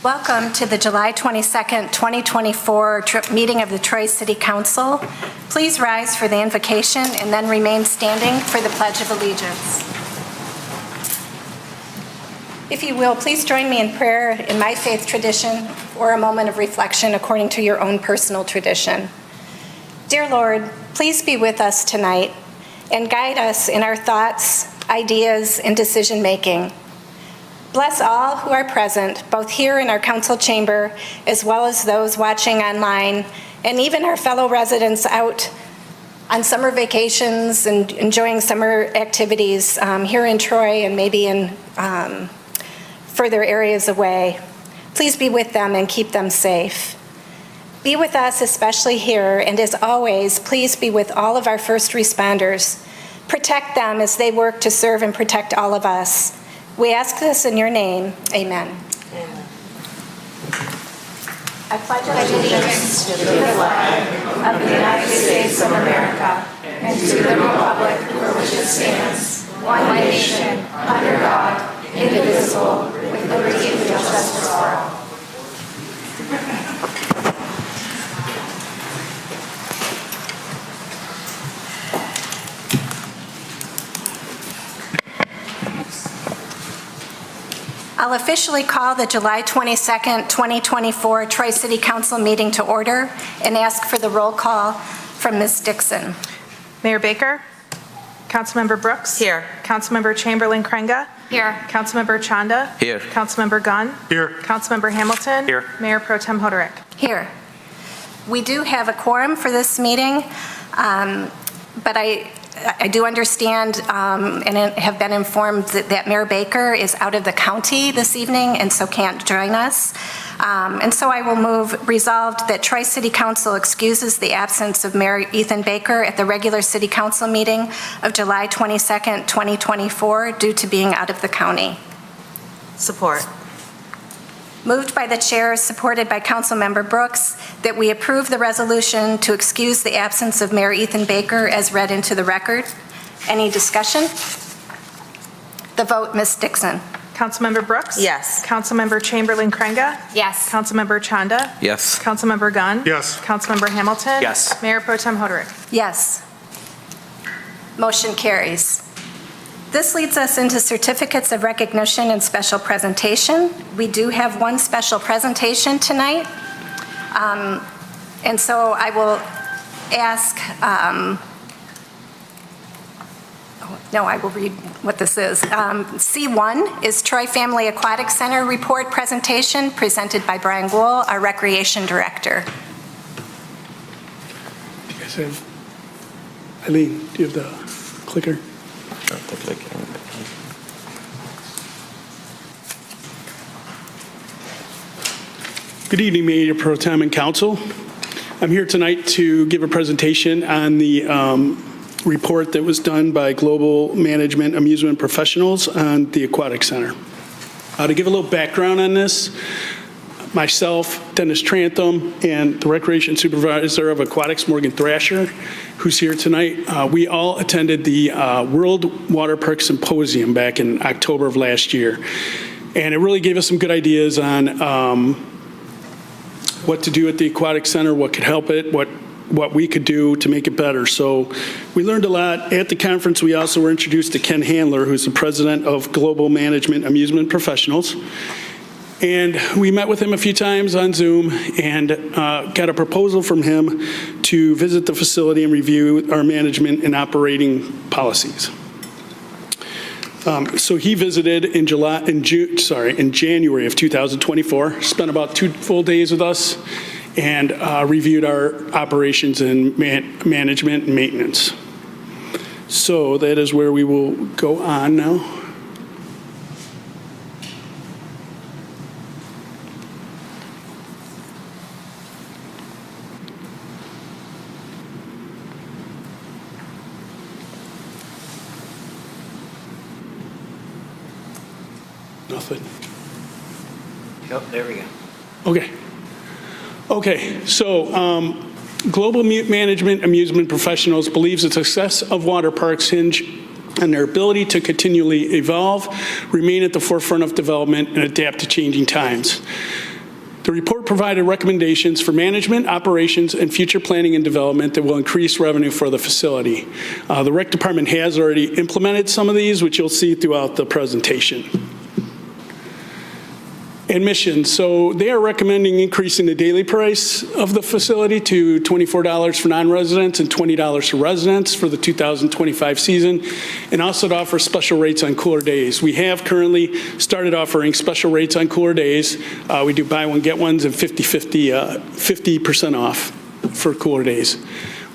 Welcome to the July 22nd, 2024 meeting of the Troy City Council. Please rise for the invocation and then remain standing for the Pledge of Allegiance. If you will, please join me in prayer in my faith tradition or a moment of reflection according to your own personal tradition. Dear Lord, please be with us tonight and guide us in our thoughts, ideas, and decision-making. Bless all who are present, both here in our council chamber, as well as those watching online, and even our fellow residents out on summer vacations and enjoying summer activities here in Troy and maybe in further areas away. Please be with them and keep them safe. Be with us, especially here, and as always, please be with all of our first responders. Protect them as they work to serve and protect all of us. We ask this in your name. Amen. Amen. I pledge allegiance to the flag of the United States of America and to the republic for which it stands, one nation, under God, indivisible, with liberty and justice for all. I'll officially call the July 22nd, 2024 Troy City Council meeting to order and ask for the roll call from Ms. Dixon. Mayor Baker? Councilmember Brooks? Here. Councilmember Chamberlain-Krenga? Here. Councilmember Chanda? Here. Councilmember Gunn? Here. Councilmember Hamilton? Here. Mayor Pro Tem Hoderick? Here. We do have a quorum for this meeting, but I do understand and have been informed that Mayor Baker is out of the county this evening and so can't join us. And so I will move resolved that Troy City Council excuses the absence of Mayor Ethan Baker at the regular City Council meeting of July 22nd, 2024 due to being out of the county. Support. Moved by the chair, supported by Councilmember Brooks, that we approve the resolution to excuse the absence of Mayor Ethan Baker as read into the record. Any discussion? The vote, Ms. Dixon. Councilmember Brooks? Yes. Councilmember Chamberlain-Krenga? Yes. Councilmember Chanda? Yes. Councilmember Gunn? Yes. Councilmember Hamilton? Yes. Mayor Pro Tem Hoderick? Yes. Motion carries. This leads us into certificates of recognition and special presentation. We do have one special presentation tonight. And so I will ask, I will read what this is. C1 is Troy Family Aquatic Center report presentation presented by Brian Gould, our Recreation Director. You guys have, Eileen, do you have the clicker? Good evening, Mayor Pro Tem and Council. I'm here tonight to give a presentation on the report that was done by Global Management Amusement Professionals on the Aquatic Center. To give a little background on this, myself, Dennis Trantham, and the Recreation Supervisor of Aquatics, Morgan Thrasher, who's here tonight, we all attended the World Water Park Symposium back in October of last year. And it really gave us some good ideas on what to do at the Aquatic Center, what could help it, what we could do to make it better. So we learned a lot. At the conference, we also were introduced to Ken Handler, who's the president of Global Management Amusement Professionals. And we met with him a few times on Zoom and got a proposal from him to visit the facility and review our management and operating policies. So he visited in January of 2024, spent about 2 full days with us and reviewed our operations and management and maintenance. So that is where we will go on now. Nothing. Yep, there we go. Okay, so Global Management Amusement Professionals believes the success of water parks hinge on their ability to continually evolve, remain at the forefront of development, and adapt to changing times. The report provided recommendations for management, operations, and future planning and development that will increase revenue for the facility. The rec department has already implemented some of these, which you'll see throughout the presentation. Admissions, so they are recommending increasing the daily price of the facility to $24 for non-residents and $20 for residents for the 2025 season, and also to offer special rates on cooler days. We have currently started offering special rates on cooler days. We do buy one, get ones, and 50% off for cooler days.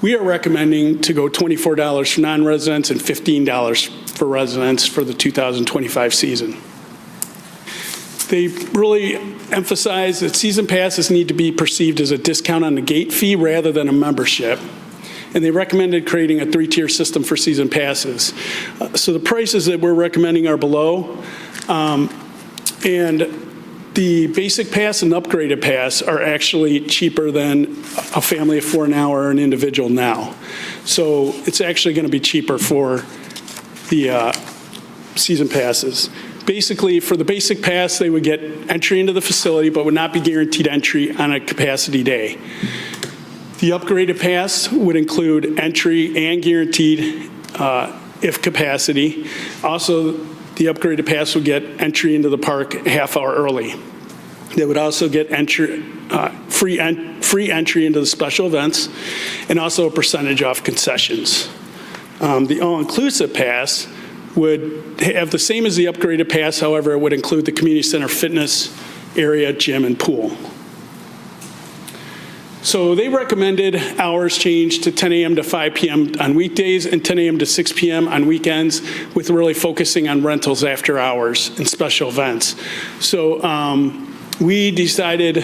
We are recommending to go $24 for non-residents and $15 for residents for the 2025 season. They really emphasize that season passes need to be perceived as a discount on the gate fee rather than a membership. And they recommended creating a 3-tier system for season passes. So the prices that we're recommending are below. And the basic pass and upgraded pass are actually cheaper than a family of 4 now or an individual now. So it's actually going to be cheaper for the season passes. Basically, for the basic pass, they would get entry into the facility, but would not be guaranteed entry on a capacity day. The upgraded pass would include entry and guaranteed if capacity. Also, the upgraded pass would get entry into the park a half hour early. They would also get free entry into the special events and also a percentage off concessions. The all-inclusive pass would have the same as the upgraded pass, however, it would include the community center fitness area, gym, and pool. So they recommended hours change to 10 a.m. to 5 p.m. on weekdays and 10 a.m. to 6 p.m. on weekends, with really focusing on rentals after hours and special events. So we decided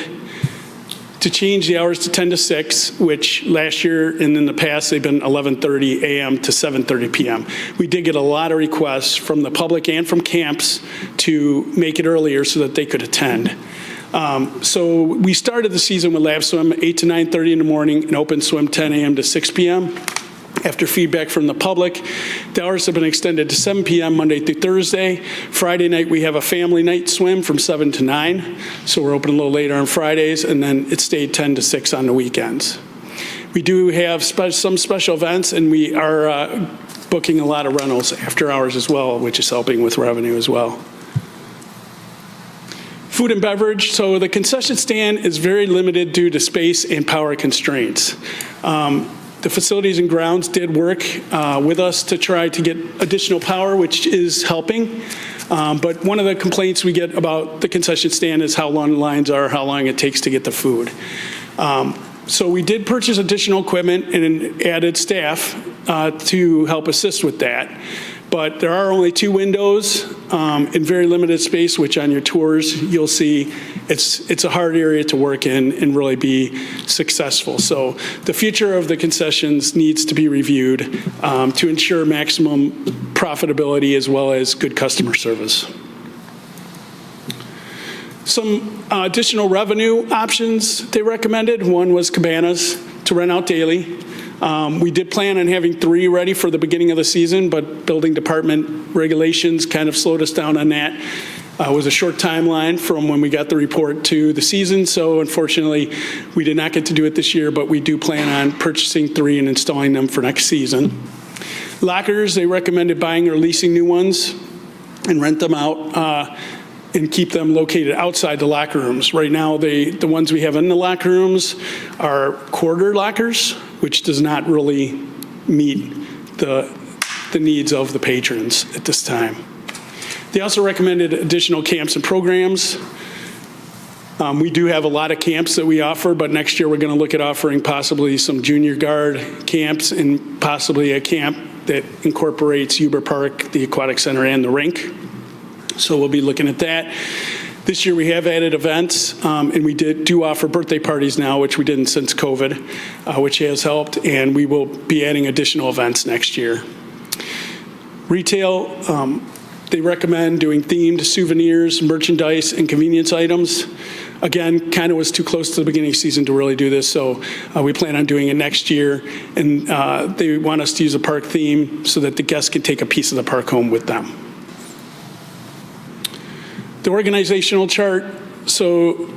to change the hours to 10 to 6, which last year and in the past, they've been 11:30 a.m. to 7:30 p.m. We did get a lot of requests from the public and from camps to make it earlier so that they could attend. So we started the season with lab swim 8 to 9:30 in the morning and open swim 10 a.m. to 6 p.m. After feedback from the public, the hours have been extended to 7 p.m. Monday through Thursday. Friday night, we have a family night swim from 7 to 9. So we're open a little later on Fridays, and then it stayed 10 to 6 on the weekends. We do have some special events, and we are booking a lot of rentals after hours as well, which is helping with revenue as well. Food and beverage. So the concession stand is very limited due to space and power constraints. The facilities and grounds did work with us to try to get additional power, which is helping. But one of the complaints we get about the concession stand is how long the lines are, how long it takes to get the food. So we did purchase additional equipment and added staff to help assist with that. But there are only 2 windows in very limited space, which on your tours you'll see it's a hard area to work in and really be successful. So the future of the concessions needs to be reviewed to ensure maximum profitability as well as good customer service. Some additional revenue options they recommended. One was cabanas to rent out daily. We did plan on having 3 ready for the beginning of the season, but building department regulations kind of slowed us down on that. It was a short timeline from when we got the report to the season, so unfortunately, we did not get to do it this year, but we do plan on purchasing 3 and installing them for next season. Lockers, they recommended buying or leasing new ones and rent them out and keep them located outside the locker rooms. Right now, the ones we have in the locker rooms are quarter lockers, which does not really meet the needs of the patrons at this time. They also recommended additional camps and programs. We do have a lot of camps that we offer, but next year we're going to look at offering possibly some junior guard camps and possibly a camp that incorporates Huber Park, the Aquatic Center, and the rink. So we'll be looking at that. This year we have added events, and we do offer birthday parties now, which we didn't since COVID, which has helped, and we will be adding additional events next year. Retail, they recommend doing themed souvenirs, merchandise, and convenience items. Again, kind of was too close to the beginning of the season to really do this, so we plan on doing it next year, and they want us to use a park theme so that the guests can take a piece of the park home with them. The organizational chart, so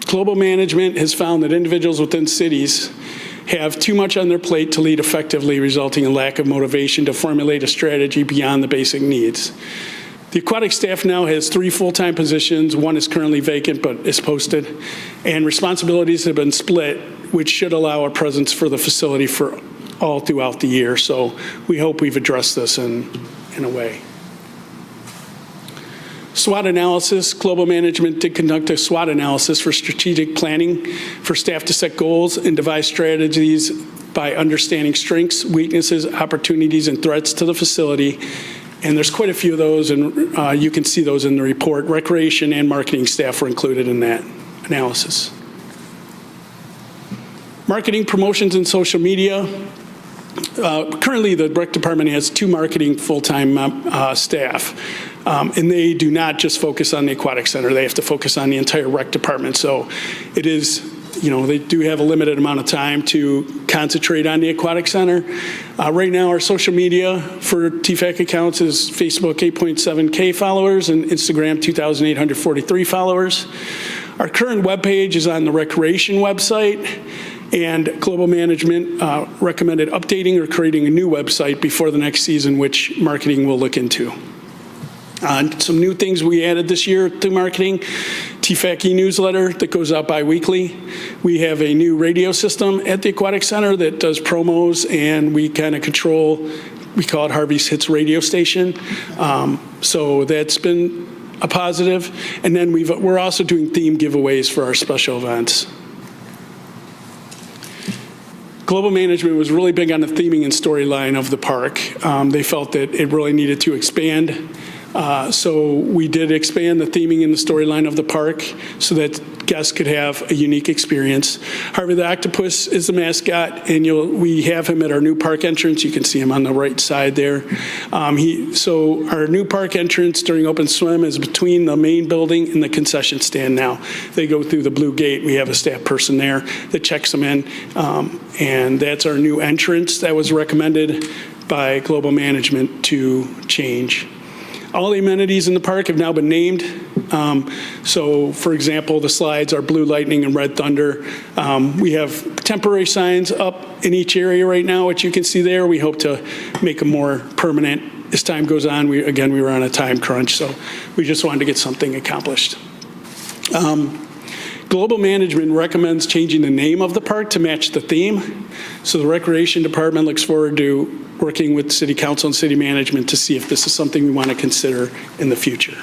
Global management has found that individuals within cities have too much on their plate to lead effectively, resulting in lack of motivation to formulate a strategy beyond the basic needs. The aquatic staff now has 3 full-time positions. 1 is currently vacant but is posted, and responsibilities have been split, which should allow a presence for the facility for all throughout the year. So we hope we've addressed this in a way. SWOT analysis. Global management did conduct a SWOT analysis for strategic planning for staff to set goals and devise strategies by understanding strengths, weaknesses, opportunities, and threats to the facility. And there's quite a few of those, and you can see those in the report. Recreation and marketing staff were included in that analysis. Marketing, promotions, and social media. Currently, the rec department has 2 marketing full-time staff, and they do not just focus on the aquatic center. They have to focus on the entire rec department. So it is, they do have a limited amount of time to concentrate on the aquatic center. Right now, our social media for TFAC accounts is Facebook 8.7K followers and Instagram 2,843 followers. Our current webpage is on the recreation website, and Global Management recommended updating or creating a new website before the next season, which marketing will look into. Some new things we added this year to marketing: TFAC e-newsletter that goes out bi-weekly. We have a new radio system at the Aquatic Center that does promos, and we kind of control, we call it Harvey's Hits radio station. So that's been a positive. And then we're also doing theme giveaways for our special events. Global management was really big on the theming and storyline of the park. They felt that it really needed to expand. So we did expand the theming and the storyline of the park so that guests could have a unique experience. Harvey the Octopus is the mascot, and we have him at our new park entrance. You can see him on the right side there. So our new park entrance during open swim is between the main building and the concession stand now. They go through the blue gate. We have a staff person there that checks them in, and that's our new entrance that was recommended by Global Management to change. All the amenities in the park have now been named. So, for example, the slides are Blue Lightning and Red Thunder. We have temporary signs up in each area right now, which you can see there. We hope to make them more permanent as time goes on. We were on a time crunch, so we just wanted to get something accomplished. Global Management recommends changing the name of the park to match the theme. So the Recreation Department looks forward to working with City Council and City Management to see if this is something we want to consider in the future.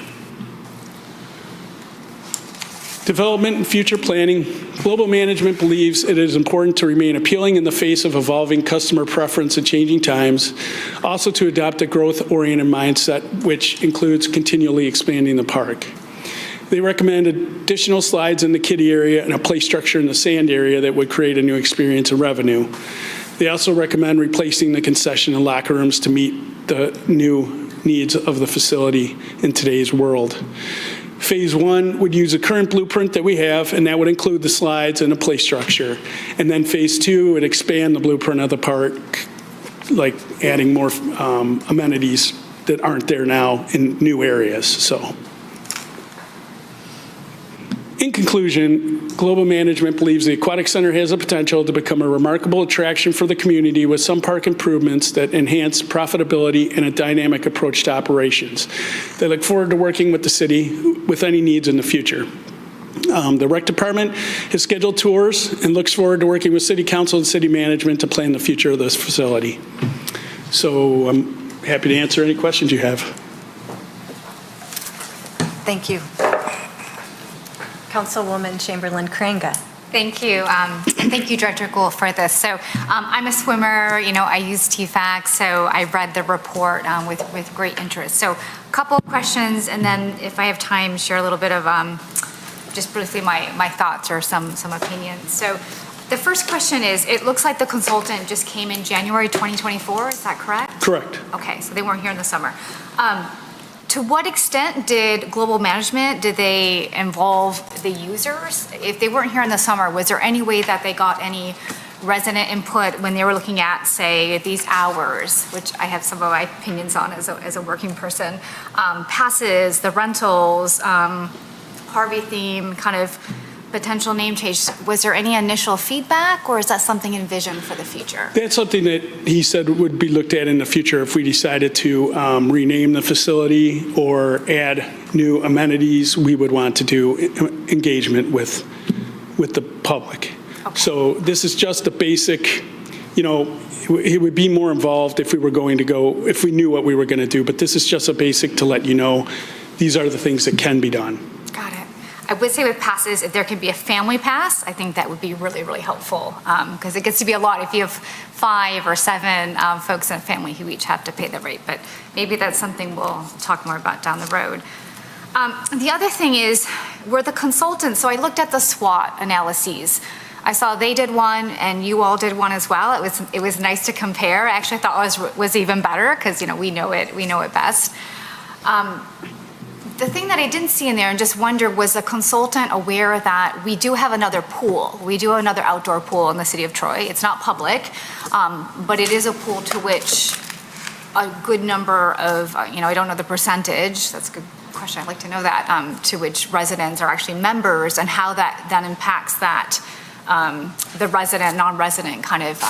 Development and future planning. Global Management believes it is important to remain appealing in the face of evolving customer preference and changing times, also to adopt a growth-oriented mindset, which includes continually expanding the park. They recommend additional slides in the kiddie area and a play structure in the sand area that would create a new experience and revenue. They also recommend replacing the concession and locker rooms to meet the new needs of the facility in today's world. Phase 1 would use a current blueprint that we have, and that would include the slides and a play structure. And then Phase 2 would expand the blueprint of the park, like adding more amenities that aren't there now in new areas. So, in conclusion, Global Management believes the Aquatic Center has the potential to become a remarkable attraction for the community with some park improvements that enhance profitability and a dynamic approach to operations. They look forward to working with the city with any needs in the future. The Rec Department has scheduled tours and looks forward to working with City Council and City Management to plan the future of this facility. So I'm happy to answer any questions you have. Thank you. Councilwoman Chamberlain Kranga. Thank you. And thank you, Director Gould, for this. So I'm a swimmer, I use TFAC, so I read the report with great interest. So a couple of questions, and then if I have time, share a little bit of just briefly my thoughts or some opinions. So the first question is, it looks like the consultant just came in January 2024, is that correct? Correct. Okay, so they weren't here in the summer. To what extent did Global Management, did they involve the users? If they weren't here in the summer, was there any way that they got any resident input when they were looking at, say, these hours, which I have some of my opinions on as a working person, passes, the rentals, Harvey theme, kind of potential name change, was there any initial feedback, or is that something envisioned for the future? That's something that he said would be looked at in the future if we decided to rename the facility or add new amenities. We would want to do engagement with the public. Okay. So this is just a basic, it would be more involved if we were going to go, if we knew what we were going to do. But this is just a basic to let you know, these are the things that can be done. Got it. I would say with passes, if there could be a family pass, I think that would be really, really helpful, because it gets to be a lot if you have 5 or 7 folks in a family who each have to pay the rate. But maybe that's something we'll talk more about down the road. The other thing is, we're the consultants, so I looked at the SWOT analyses. I saw they did one, and you all did one as well. It was nice to compare. I actually thought it was even better, because we know it best. The thing that I didn't see in there and just wonder, was the consultant aware that we do have another pool? We do have another outdoor pool in the city of Troy. It's not public, but it is a pool to which a good number of, I don't know the percentage, that's a good question, I'd like to know that, to which residents are actually members, and how that then impacts that, the resident, non-resident kind of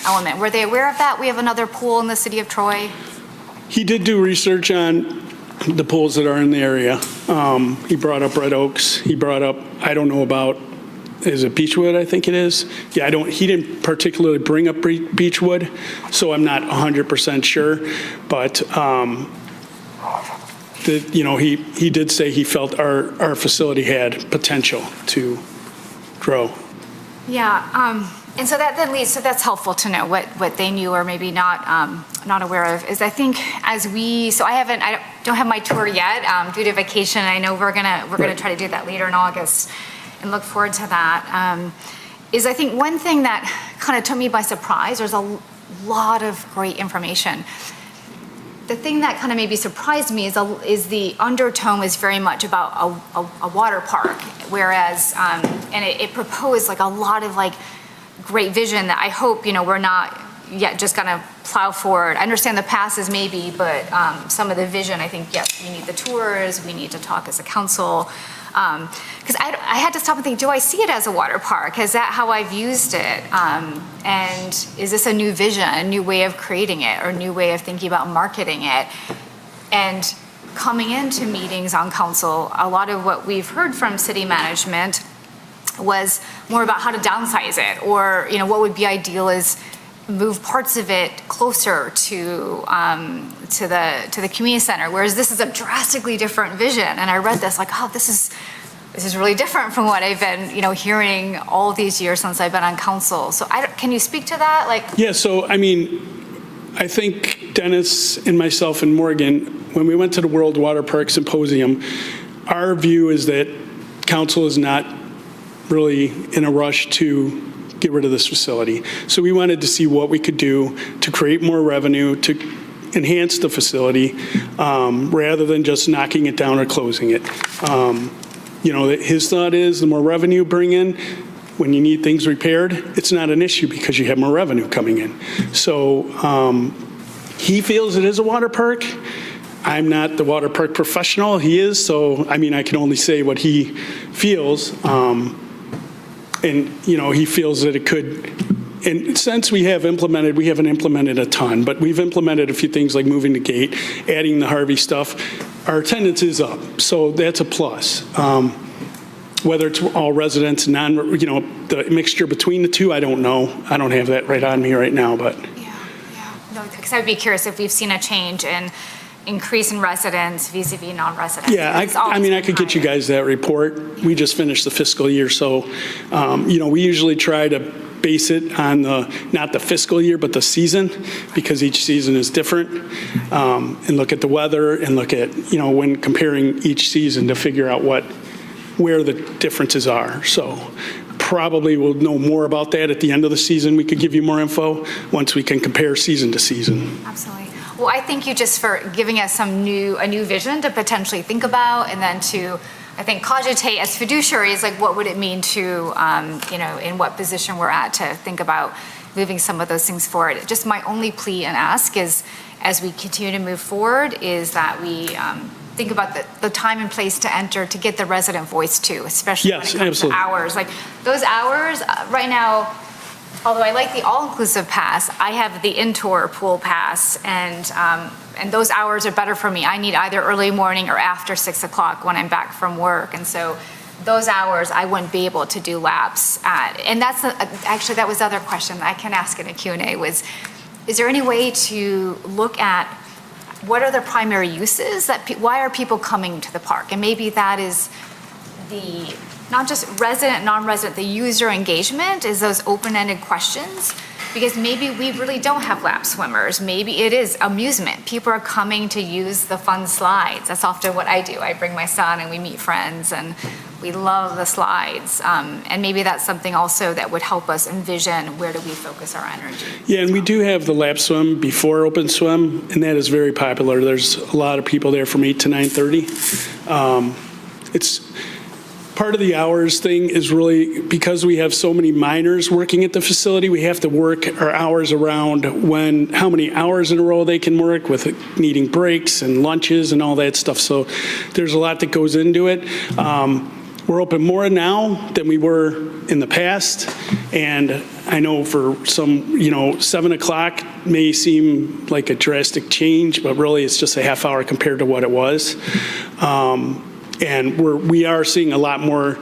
element. Were they aware of that? We have another pool in the city of Troy? He did do research on the pools that are in the area. He brought up Red Oaks. He brought up, I don't know about, is it Beechwood, I think it is? Yeah, he didn't particularly bring up Beechwood, so I'm not 100% sure. But, he did say he felt our facility had potential to grow. Yeah, and so that then leads, so that's helpful to know what they knew or maybe not aware of, is I think so I don't have my tour yet due to vacation. I know we're gonna try to do that later in August and look forward to that. Is I think one thing that kind of took me by surprise, there's a lot of great information. The thing that kind of maybe surprised me is the undertone is very much about a water park, whereas, and it proposed like a lot of like great vision that I hope, we're not yet just gonna plow forward. I understand the passes maybe, but some of the vision, I think, yes, we need the tours, we need to talk as a council. Because I had to stop and think, do I see it as a water park? Is that how I've used it? And is this a new vision, a new way of creating it, or a new way of thinking about marketing it? And coming into meetings on council, a lot of what we've heard from city management was more about how to downsize it, or what would be ideal is move parts of it closer to the community center, whereas this is a drastically different vision. And I read this like, oh, this is really different from what I've been hearing all these years since I've been on council. So can you speak to that? Yeah, so I think Dennis and myself and Morgan, when we went to the World Water Park Symposium, our view is that council is not really in a rush to get rid of this facility. So we wanted to see what we could do to create more revenue, to enhance the facility, rather than just knocking it down or closing it. His thought is the more revenue you bring in, when you need things repaired, it's not an issue because you have more revenue coming in. So he feels it is a water park. I'm not the water park professional, he is, so I can only say what he feels. And, he feels that it could, and since we haven't implemented a ton, but we've implemented a few things like moving the gate, adding the Harvey stuff. Our attendance is up, so that's a plus. Whether it's all residents, the mixture between the two, I don't know. I don't have that right on me right now, but. Yeah. No, because I'd be curious if we've seen a change in increase in residents vis-a-vis non-residents. Yeah, I could get you guys that report. We just finished the fiscal year, so, we usually try to base it on not the fiscal year, but the season, because each season is different, and look at the weather and look at, when comparing each season to figure out where the differences are. So probably we'll know more about that at the end of the season. We could give you more info once we can compare season to season. Absolutely. Well, I thank you just for giving us a new vision to potentially think about, and then to, I think, cogitate as fiduciaries, like what would it mean to, in what position we're at to think about moving some of those things forward. Just my only plea and ask is, as we continue to move forward, is that we think about the time and place to enter, to get the resident voice too, especially when Yes, it comes absolutely. to hours. Like those hours, right now, although I like the all-inclusive pass, I have the indoor pool pass, and those hours are better for me. I need either early morning or after 6 o'clock when I'm back from work, and so those hours I wouldn't be able to do laps at. And that's actually, that was the other question I can ask in a Q&A was, is there any way to look at what are the primary uses why are people coming to the park? And maybe that is the, not just resident, non-resident, the user engagement is those open-ended questions, because maybe we really don't have lap swimmers. Maybe it is amusement. People are coming to use the fun slides. That's often what I do. I bring my son and we meet friends and we love the slides. And maybe that's something also that would help us envision where do we focus our energy. Yeah, and we do have the lap swim before open swim, and that is very popular. There's a lot of people there from 8 to 9:30. It's part of the hours thing is really because we have so many minors working at the facility, we have to work our hours around how many hours in a row they can work with needing breaks and lunches and all that stuff. So there's a lot that goes into it. We're open more now than we were in the past. And I know for some, 7 o'clock may seem like a drastic change, but really it's just a half hour compared to what it was. And we are seeing a lot more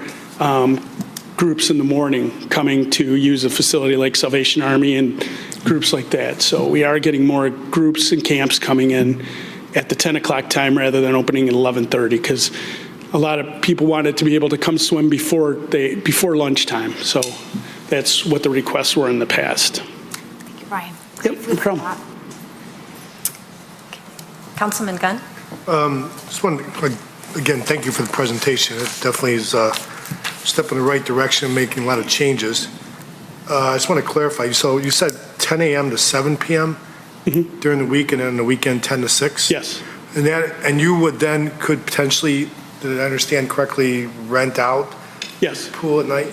groups in the morning coming to use a facility like Salvation Army and groups like that. So we are getting more groups and camps coming in at the 10 o'clock time rather than opening at 11:30, because a lot of people wanted to be able to come swim before lunchtime. So that's what the requests were in the past. Thank you, Brian. Yep, no problem. Councilman Gunn? Just want to, again, thank you for the presentation. It definitely is a step in the right direction, making a lot of changes. I just want to clarify. So you said 10 a.m. to 7 p.m. During the week, and then the weekend 10 to 6? Yes. And you would then could potentially, did I understand correctly, rent out Yes. pool at night?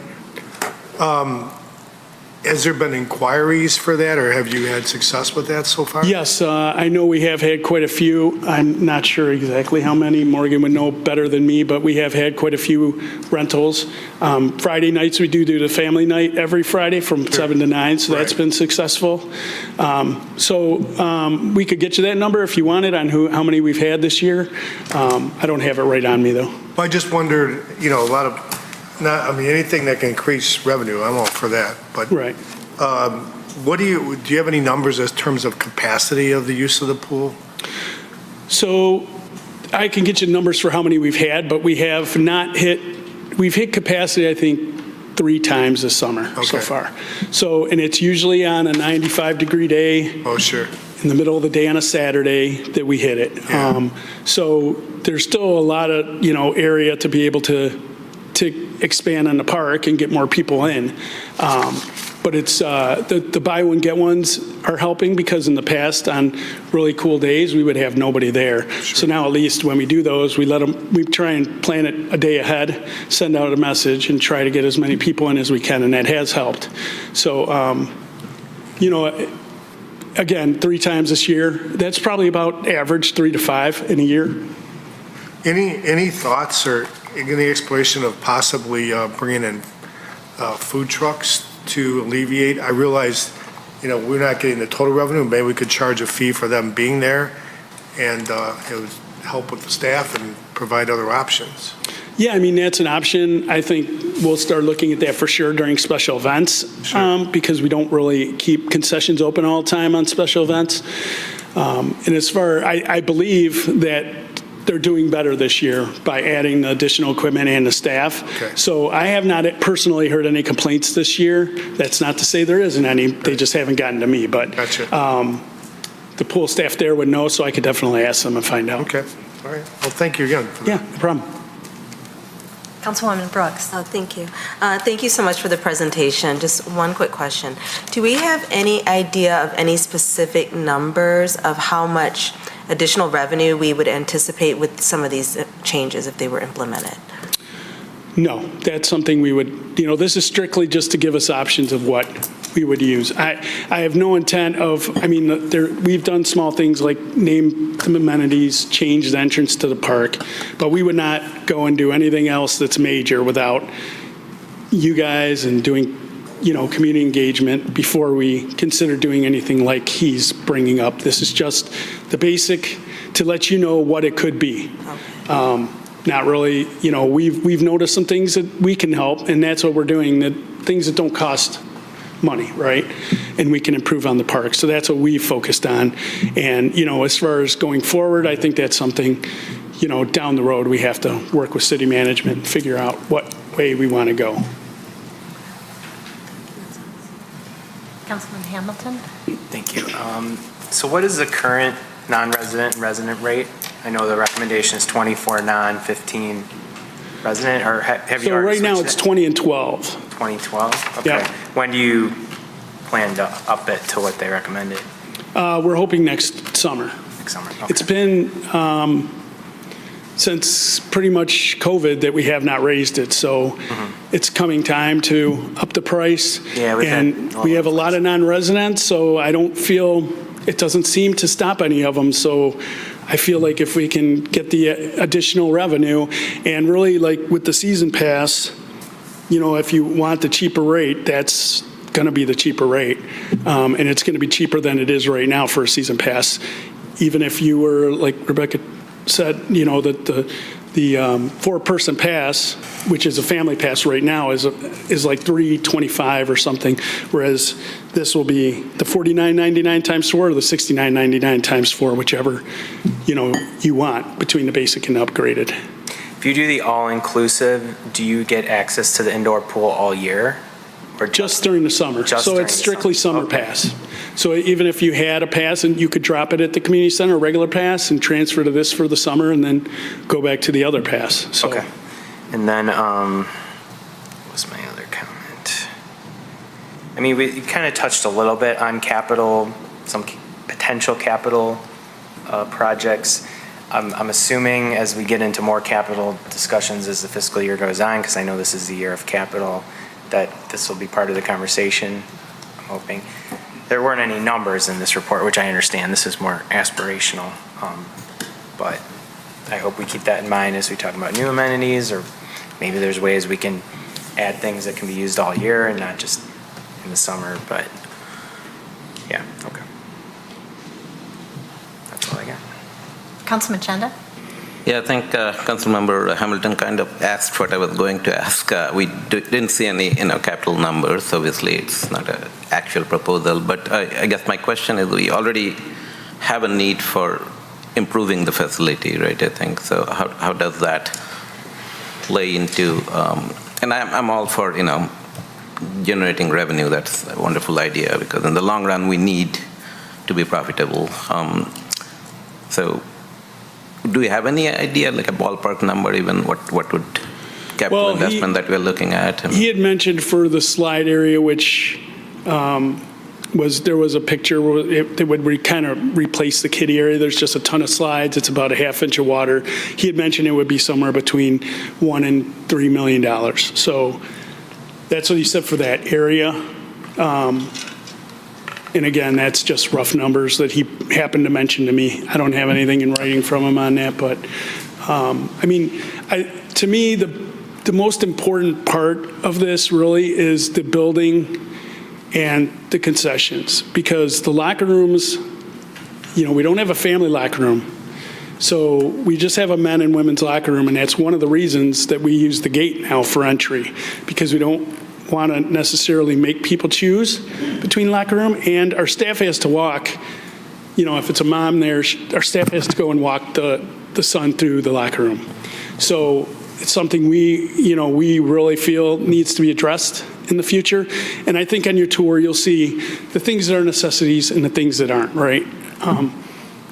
Has there been inquiries for that, or have you had success with that so far? Yes, I know we have had quite a few. I'm not sure exactly how many. Morgan would know better than me, but we have had quite a few rentals. Friday nights, we do the family night every Friday from 7 to 9, so that's Right. been successful. We could get you that number if you wanted on how many we've had this year. I don't have it right on me, though. I just wondered, a lot of, anything that can increase revenue, I'm all for that. But Right. what do you have any numbers as terms of capacity of the use of the pool? So I can get you numbers for how many we've had, but we've hit capacity, I think, 3 times this summer so Okay. far. So, and it's usually on a 95-degree day Oh, sure. in the middle of the day on a Saturday that we hit it. Yeah. So there's still a lot of, area to be able to expand on the park and get more people in. But it's, the buy one, get ones are helping, because in the past, on really cool days, we would have nobody there. So now at least when we do those, we try and plan it a day ahead, send out a message and try to get as many people in as we can, and that has helped. So, again, 3 times this year, that's probably about average 3 to 5 in a year. Any thoughts or any exploration of possibly bringing in food trucks to alleviate? I realize, we're not getting the total revenue. Maybe we could charge a fee for them being there, and it would help with the staff and provide other options. Yeah, that's an option. I think we'll start looking at that for sure during special events, because we don't really keep concessions open all the time on special events. And as far, I believe that they're doing better this year by adding the additional equipment and the staff. Okay. So I have not personally heard any complaints this year. That's not to say there isn't any. They just haven't gotten to me. But Gotcha. The pool staff there would know, so I could definitely ask them and find out. Okay, all right. Well, thank you again for that. Yeah, no problem. Councilwoman Brooks? Thank you. Thank you so much for the presentation. Just one quick question. Do we have any idea of any specific numbers of how much additional revenue we would anticipate with some of these changes if they were implemented? No, that's something we would, this is strictly just to give us options of what we would use. I have no intent of, I mean, we've done small things like name some amenities, change the entrance to the park, but we would not go and do anything else that's major without you guys and doing, community engagement before we consider doing anything like he's bringing up. This is just the basic to let you know what it could be. Not really, we've noticed some things that we can help, and that's what we're doing, that things that don't cost money, right? And we can improve on the park. So that's what we focused on. And, as far as going forward, I think that's something, down the road, we have to work with city management and figure out what way we want to go. Councilman Hamilton? Thank you. So what is the current non-resident and resident rate? I know the recommendation is 24 non, 15 resident, or have you So already right now, switched it's it? 20 and 12. 2012? Okay. Yeah. When do you plan to up it to what they recommended We're hoping next summer. next summer? Okay. It's been since pretty much COVID that we have not raised it, so it's coming time to up the price. Yeah, we've had And a lot we of have a lot of non-residents, so I don't feel, it doesn't seem to stop any of them, so I feel like if we can get the additional revenue, and really like with the season pass, if you want the cheaper rate, that's going to be the cheaper rate. And it's going to be cheaper than it is right now for a season pass. Even if you were, like Rebecca said, that the 4-person pass, which is a family pass right now, is like $325 or something, whereas this will be the $49.99 times 4 or the $69.99 times 4, whichever, you want between the basic and upgraded. If you do the all-inclusive, do you get access to the indoor pool all year? Or Just during the summer. Just So during it's the strictly summer. summer Okay. pass. So even if you had a pass and you could drop it at the community center, a regular pass, and transfer to this for the summer and then go back to the other pass. So Okay. And then, what's my other comment? I mean, we kind of touched a little bit on capital, some potential capital projects. I'm assuming as we get into more capital discussions as the fiscal year goes on, because I know this is the year of capital, that this will be part of the conversation, I'm hoping. There weren't any numbers in this report, which I understand. This is more aspirational. But I hope we keep that in mind as we talk about new amenities, or maybe there's ways we can add things that can be used all year and not just in the summer, but yeah, okay. That's all I got. Councilman Chanda? Yeah, I think Councilmember Hamilton kind of asked what I was going to ask. We didn't see any, capital numbers. Obviously, it's not an actual proposal. But I guess my question is, we already have a need for improving the facility, right? I think so. How does that play into? And I'm all for generating revenue. That's a wonderful idea, because in the long run, we need to be profitable. So. Do we have any idea, like a ballpark number, even what would capital investment that we're looking at? He had mentioned for the slide area, which there was a picture where it would kind of replace the kiddie area. There's just a ton of slides. It's about a ½ inch of water. He had mentioned it would be somewhere between $1 and $3 million. So that's what he said for that area. And again, that's just rough numbers that he happened to mention to me. I don't have anything in writing from him on that, but to me, the most important part of this really is the building and the concessions, because the locker rooms, we don't have a family locker room. So we just have a men and women's locker room, and that's one of the reasons that we use the gate now for entry, because we don't want to necessarily make people choose between locker room, and our staff has to walk, if it's a mom there, our staff has to go and walk the son through the locker room. So it's something we really feel needs to be addressed in the future. And I think on your tour, you'll see the things that are necessities and the things that aren't, right?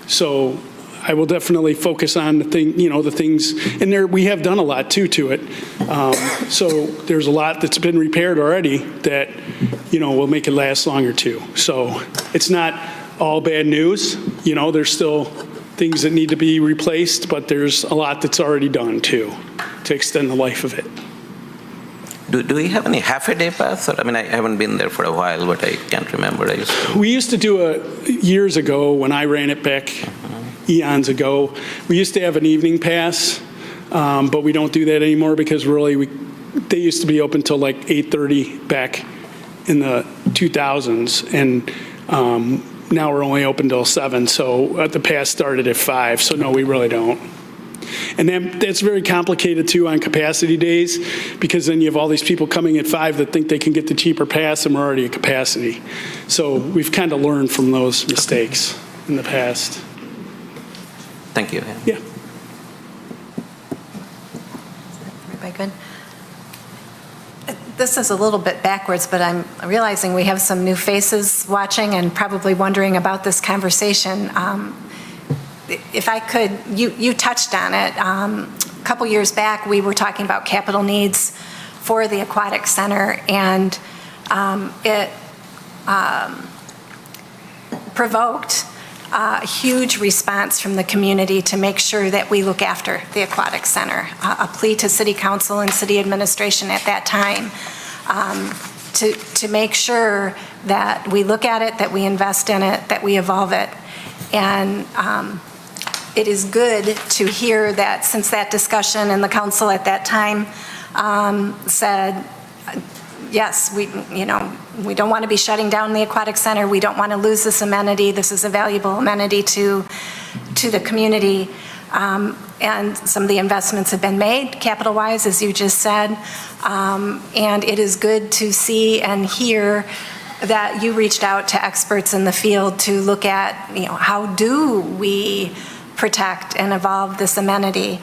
So I will definitely focus on the things, and we have done a lot too to it. So there's a lot that's been repaired already that, will make it last longer too. So it's not all bad news. There's still things that need to be replaced, but there's a lot that's already done too to extend the life of it. Do we have any half-a-day pass? Or, I mean, I haven't been there for a while, but I can't remember. We used to do years ago when I ran it back eons ago. We used to have an evening pass, but we don't do that anymore because really they used to be open till like 8:30 back in the 2000s, and now we're only open till 7. So the pass started at 5. So no, we really don't. And that's very complicated too on capacity days, because then you have all these people coming at 5 that think they can get the cheaper pass and we're already at capacity. So we've kind of learned from those mistakes in the past. Thank you. Yeah. Everybody good? This is a little bit backwards, but I'm realizing we have some new faces watching and probably wondering about this conversation. If I could, you touched on it. A couple years back, we were talking about capital needs for the aquatic center, and it provoked a huge response from the community to make sure that we look after the aquatic center. A plea to City Council and City Administration at that time to make sure that we look at it, that we invest in it, that we evolve it. And it is good to hear that since that discussion and the council at that time said, yes, we don't want to be shutting down the aquatic center. We don't want to lose this amenity. This is a valuable amenity to the community. And some of the investments have been made capital-wise, as you just said. And it is good to see and hear that you reached out to experts in the field to look at, how do we protect and evolve this amenity.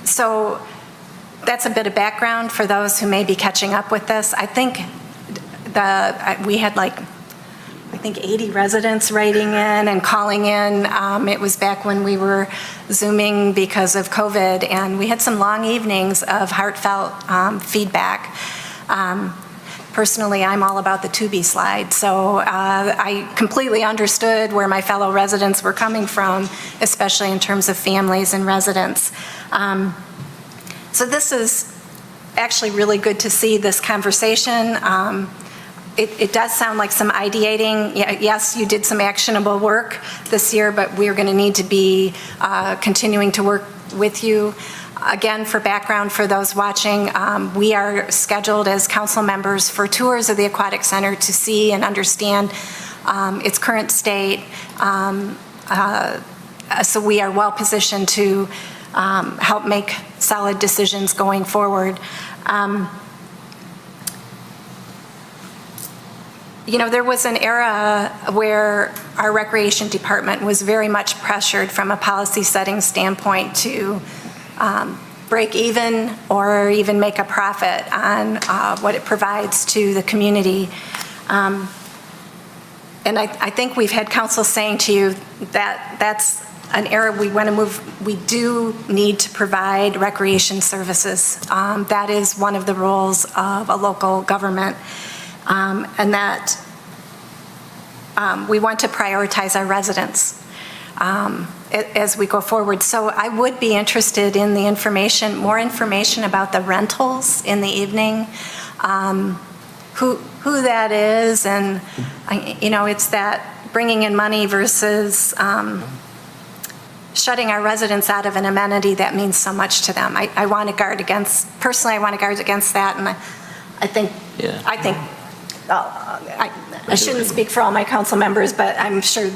So that's a bit of background for those who may be catching up with this. I think we had 80 residents writing in and calling in. It was back when we were Zooming because of COVID, and we had some long evenings of heartfelt feedback. Personally, I'm all about the Tubi slide, so I completely understood where my fellow residents were coming from, especially in terms of families and residents. So this is actually really good to see this conversation. It does sound like some ideating. Yes, you did some actionable work this year, but we're going to need to be continuing to work with you. Again, for background for those watching, we are scheduled as council members for tours of the Aquatic Center to see and understand its current state. So we are well positioned to help make solid decisions going forward. There was an era where our recreation department was very much pressured from a policy setting standpoint to break even or even make a profit on what it provides to the community. And I think we've had council saying to you that that's an era we want to move. We do need to provide recreation services. That is one of the roles of a local government. And that we want to prioritize our residents as we go forward. So I would be interested in the information, more information about the rentals in the evening, who that is, and it's that bringing in money versus shutting our residents out of an amenity that means so much to them. I want to guard against that, and I think I shouldn't speak for all my council members, but I'm sure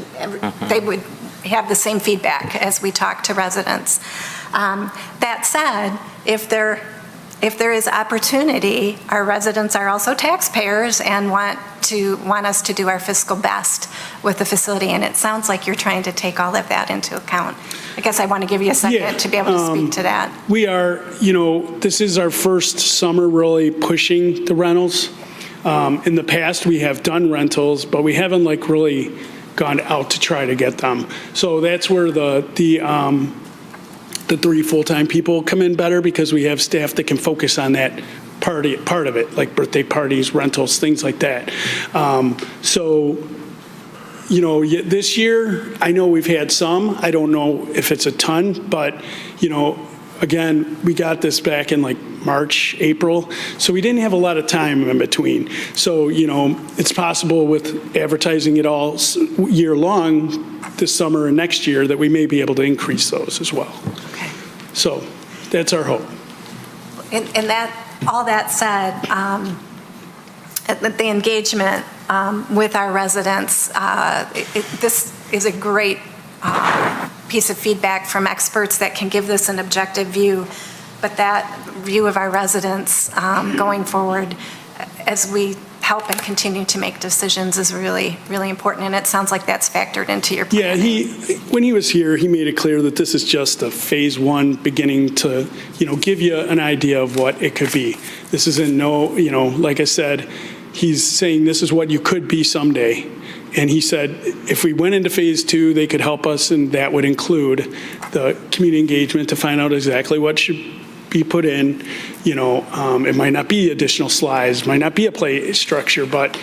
they would have the same feedback as we talk to residents. That said, if there is opportunity, our residents are also taxpayers and want us to do our fiscal best with the facility, and it sounds like you're trying to take all of that into account. I guess I want to give you a second to be able to speak to that. We are, this is our first summer really pushing the rentals. In the past, we have done rentals, but we haven't really gone out to try to get them. So that's where the 3 full-time people come in better, because we have staff that can focus on that part of it, like birthday parties, rentals, things like that. This year, I know we've had some. I don't know if it's a ton, but, again, we got this back in like March, April, so we didn't have a lot of time in between. So, it's possible with advertising it all year long this summer and next year that we may be able to increase those as well. Okay. So that's our hope. And all that said, the engagement with our residents, this is a great piece of feedback from experts that can give this an objective view, but that view of our residents going forward as we help and continue to make decisions is really, really important, and it sounds like that's factored into your plan. Yeah, when he was here, he made it clear that this is just a phase one beginning to, give you an idea of what it could be. This isn't like I said, he's saying this is what you could be someday. And he said, if we went into phase two, they could help us, and that would include the community engagement to find out exactly what should be put in. It might not be additional slides, might not be a play structure, but,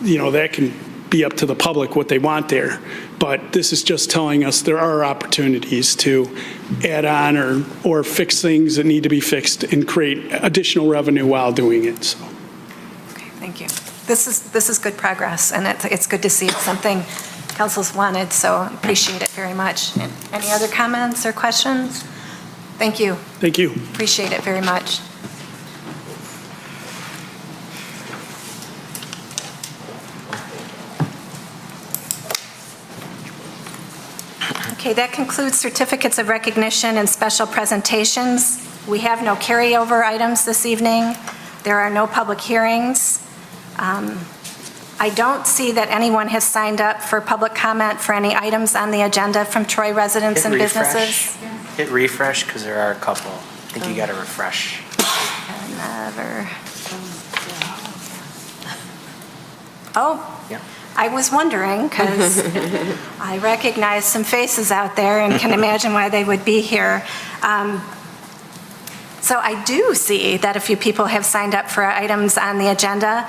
that can be up to the public what they want there. But this is just telling us there are opportunities to add on or fix things that need to be fixed and create additional revenue while doing it, so. Okay, thank you. This is good progress, and it's good to see it's something council's wanted, so appreciate it very much. Any other comments or questions? Thank you. Thank you. Appreciate it very much. Okay, that concludes certificates of recognition and special presentations. We have no carryover items this evening. There are no public hearings. I don't see that anyone has signed up for public comment for any items on the agenda from Troy residents and businesses. Hit refresh, because there are a couple. I think you got to refresh. Never. Oh, Yeah. I was wondering, because I recognize some faces out there and can imagine why they would be here. So I do see that a few people have signed up for items on the agenda.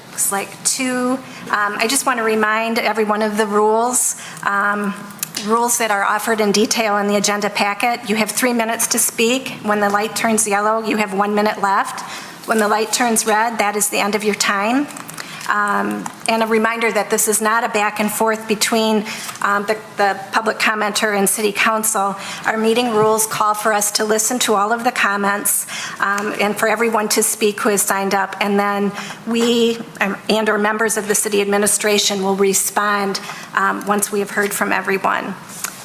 Looks like two. I just want to remind everyone of the rules. Rules that are offered in detail in the agenda packet. You have 3 minutes to speak. When the light turns yellow, you have 1 minute left. When the light turns red, that is the end of your time. And a reminder that this is not a back and forth between the public commenter and city council. Our meeting rules call for us to listen to all of the comments and for everyone to speak who has signed up. And then we and or members of the city administration will respond once we have heard from everyone.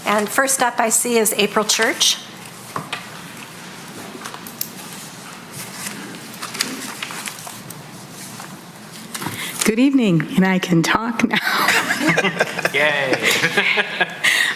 And first up I see is April Church. Good evening, and I can talk now. Yay.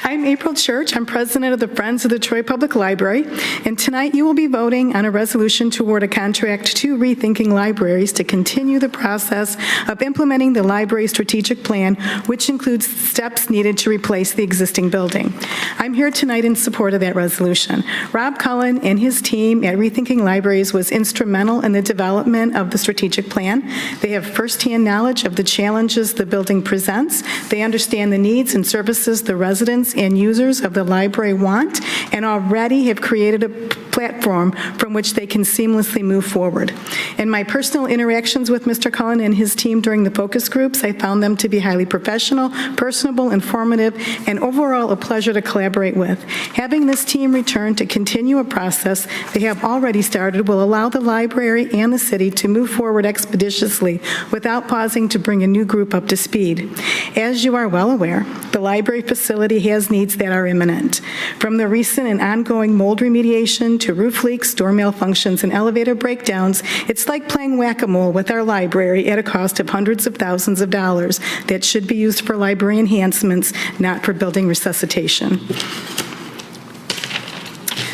I'm April Church. I'm president of the Friends of the Troy Public Library, and tonight you will be voting on a resolution to award a contract to Rethinking Libraries to continue the process of implementing the library strategic plan, which includes steps needed to replace the existing building. I'm here tonight in support of that resolution. Rob Cullen and his team at Rethinking Libraries was instrumental in the development of the strategic plan. They have firsthand knowledge of the challenges the building presents. They understand the needs and services the residents and users of the library want, and already have created a platform from which they can seamlessly move forward. In my personal interactions with Mr. Cullen and his team during the focus groups, I found them to be highly professional, personable, informative, and overall a pleasure to collaborate with. Having this team return to continue a process they have already started will allow the library and the city to move forward expeditiously without pausing to bring a new group up to speed. As you are well aware, the library facility has needs that are imminent. From the recent and ongoing mold remediation to roof leaks, door malfunctions, and elevator breakdowns, it's like playing whack-a-mole with our library at a cost of hundreds of thousands of dollars that should be used for library enhancements, not for building resuscitation.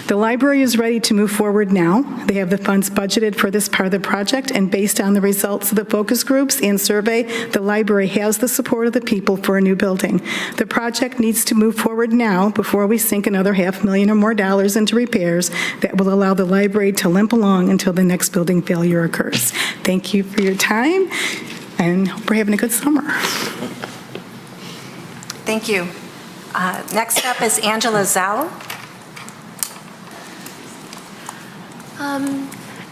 The library is ready to move forward now. They have the funds budgeted for this part of the project, and based on the results of the focus groups and survey, the library has the support of the people for a new building. The project needs to move forward now before we sink another $500,000 or more into repairs that will allow the library to limp along until the next building failure occurs. Thank you for your time, and hope we're having a good summer. Thank you. Next up is Angela Zhao.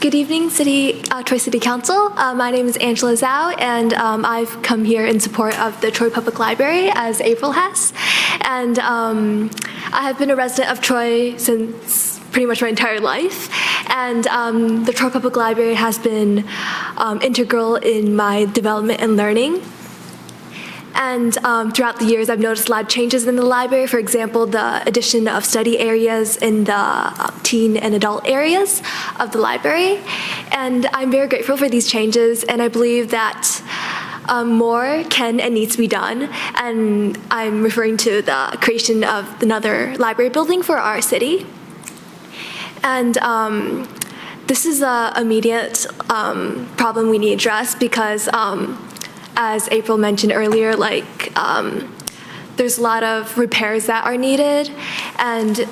Good evening, Troy City Council. My name is Angela Zhao, and I've come here in support of the Troy Public Library, as April has. And I have been a resident of Troy since pretty much my entire life. And the Troy Public Library has been integral in my development and learning. And throughout the years, I've noticed a lot of changes in the library. For example, the addition of study areas in the teen and adult areas of the library. And I'm very grateful for these changes, and I believe that more can and needs to be done. And I'm referring to the creation of another library building for our city. And this is an immediate problem we need to address because as April mentioned earlier, there's a lot of repairs that are needed, and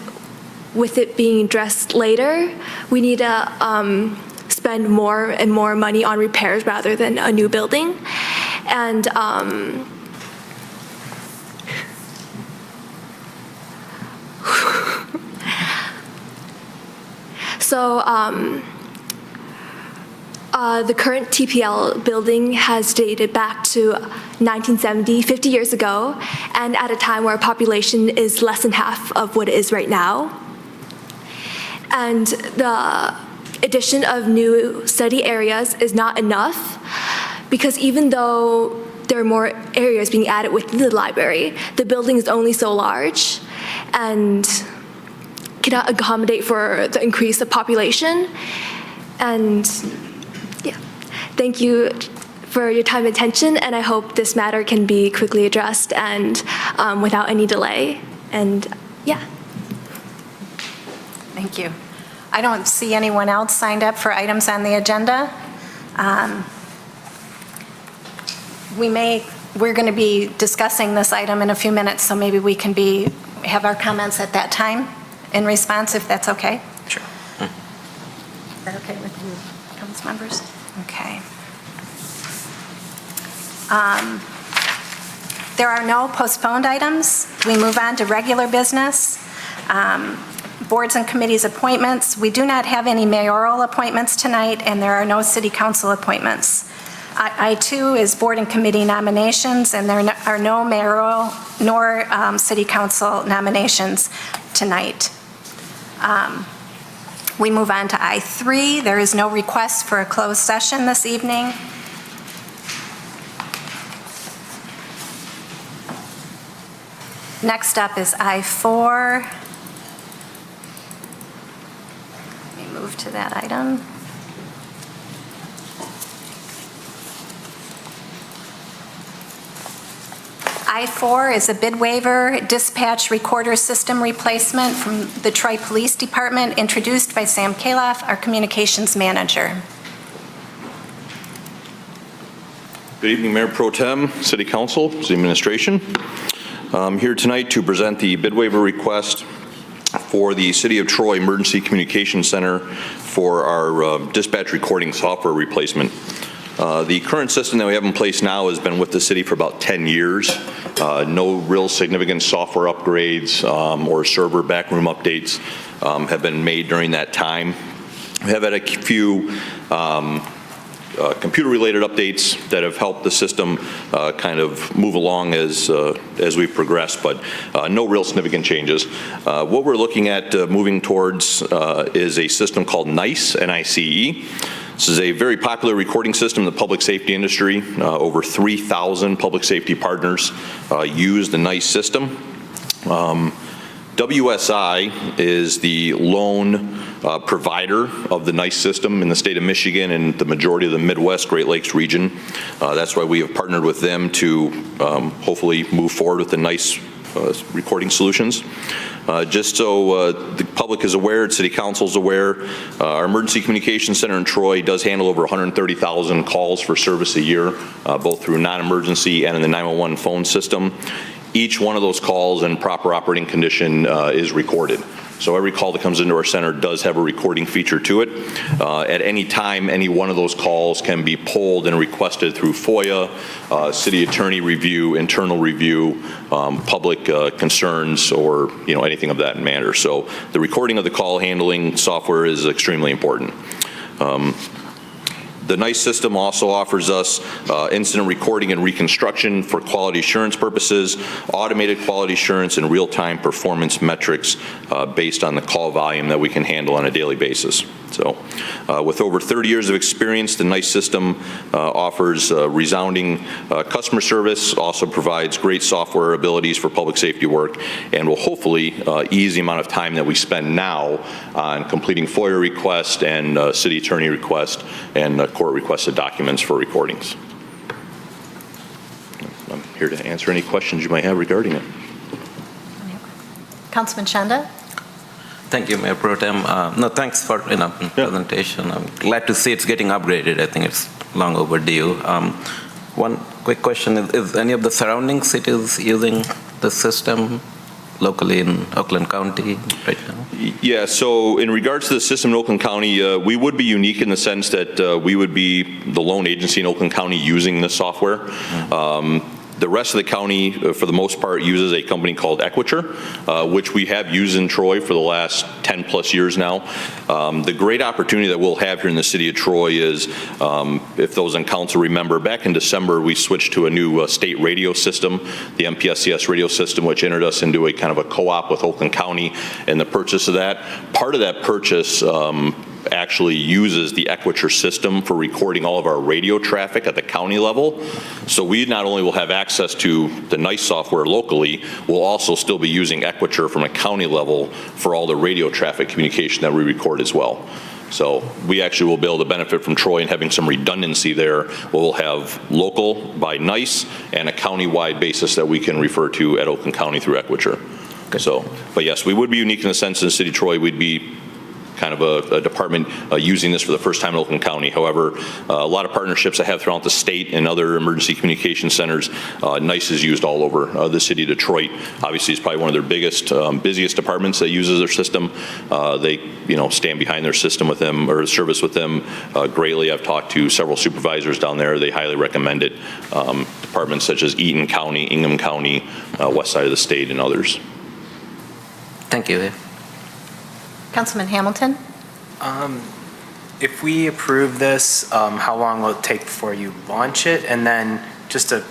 with it being addressed later, we need to spend more and more money on repairs rather than a new building. And the current TPL building has dated back to 1970, 50 years ago, and at a time where our population is less than half of what it is right now. And the addition of new study areas is not enough, because even though there are more areas being added within the library, the building is only so large and cannot accommodate for the increase of population. And yeah, thank you for your time and attention, and I hope this matter can be quickly addressed and without any delay. And yeah. Thank you. I don't see anyone else signed up for items on the agenda. We're going to be discussing this item in a few minutes, so maybe we can have our comments at that time in response, if that's okay. Sure. Is that okay with you, council members? Okay. There are no postponed items. We move on to regular business. Boards and committees appointments. We do not have any mayoral appointments tonight, and there are no city council appointments. I2 is board and committee nominations, and there are no mayoral nor city council nominations tonight. We move on to I3. There is no request for a closed session this evening. Next up is I4. Let me move to that item. I4 is a bid waiver dispatch recorder system replacement from the Troy Police Department, introduced by Sam Kaloff, our communications manager. Good evening, Mayor Pro Tem, City Council, City Administration. I'm here tonight to present the bid waiver request for the City of Troy Emergency Communications Center for our dispatch recording software replacement. The current system that we have in place now has been with the city for about 10 years. No real significant software upgrades or server backroom updates have been made during that time. We have had a few computer-related updates that have helped the system kind of move along as we progress, but no real significant changes. What we're looking at moving towards is a system called NICE, N-I-C-E. This is a very popular recording system in the public safety industry. Over 3,000 public safety partners use the NICE system. WSI is the lone provider of the NICE system in the state of Michigan and the majority of the Midwest Great Lakes region. That's why we have partnered with them to hopefully move forward with the NICE recording solutions. Just so the public is aware, City Council is aware, our Emergency Communications Center in Troy does handle over 130,000 calls for service a year, both through non-emergency and in the 911 phone system. Each one of those calls in proper operating condition is recorded. So every call that comes into our center does have a recording feature to it. At any time, any one of those calls can be pulled and requested through FOIA, city attorney review, internal review, public concerns, or anything of that matter. So the recording of the call handling software is extremely important. The NICE system also offers us incident recording and reconstruction for quality assurance purposes, automated quality assurance, and real-time performance metrics based on the call volume that we can handle on a daily basis. So with over 30 years of experience, the NICE system offers resounding customer service, also provides great software abilities for public safety work, and will hopefully ease the amount of time that we spend now on completing FOIA requests and city attorney requests and court requested documents for recordings. I'm here to answer any questions you might have regarding it. Councilman Chanda? Thank you, Mayor Pro Tem. No, thanks for presentation. I'm glad to see it's getting upgraded. I think it's long overdue. One quick question, is any of the surrounding cities using the system locally in Oakland County right now? Yeah, so in regards to the system in Oakland County, we would be unique in the sense that we would be the lone agency in Oakland County using this software. The rest of the county, for the most part, uses a company called Equiture, which we have used in Troy for the last 10 plus years now. The great opportunity that we'll have here in the city of Troy is, if those on council remember, back in December, we switched to a new state radio system, the MPSCS radio system, which entered us into a kind of a co-op with Oakland County and the purchase of that. Part of that purchase actually uses the Equiture system for recording all of our radio traffic at the county level. So we not only will have access to the NICE software locally, we'll also still be using Equiture from a county level for all the radio traffic communication that we record as well. So we actually will be able to benefit from Troy and having some redundancy there. We'll have local by NICE and a county-wide basis that we can refer to at Oakland County through Equiture. Okay. So, but yes, we would be unique in the sense in the city of Troy, we'd be kind of a department using this for the first time in Oakland County. However, a lot of partnerships I have throughout the state and other emergency communication centers, NICE is used all over the city of Detroit. Obviously, it's probably one of their biggest, busiest departments that uses their system. They, stand behind their system with them or service with them greatly. I've talked to several supervisors down there. They highly recommend it. Departments such as Eaton County, Ingham County, west side of the state, and others. Thank you. Councilman Hamilton? If we approve this, how long will it take before you launch it? And then just a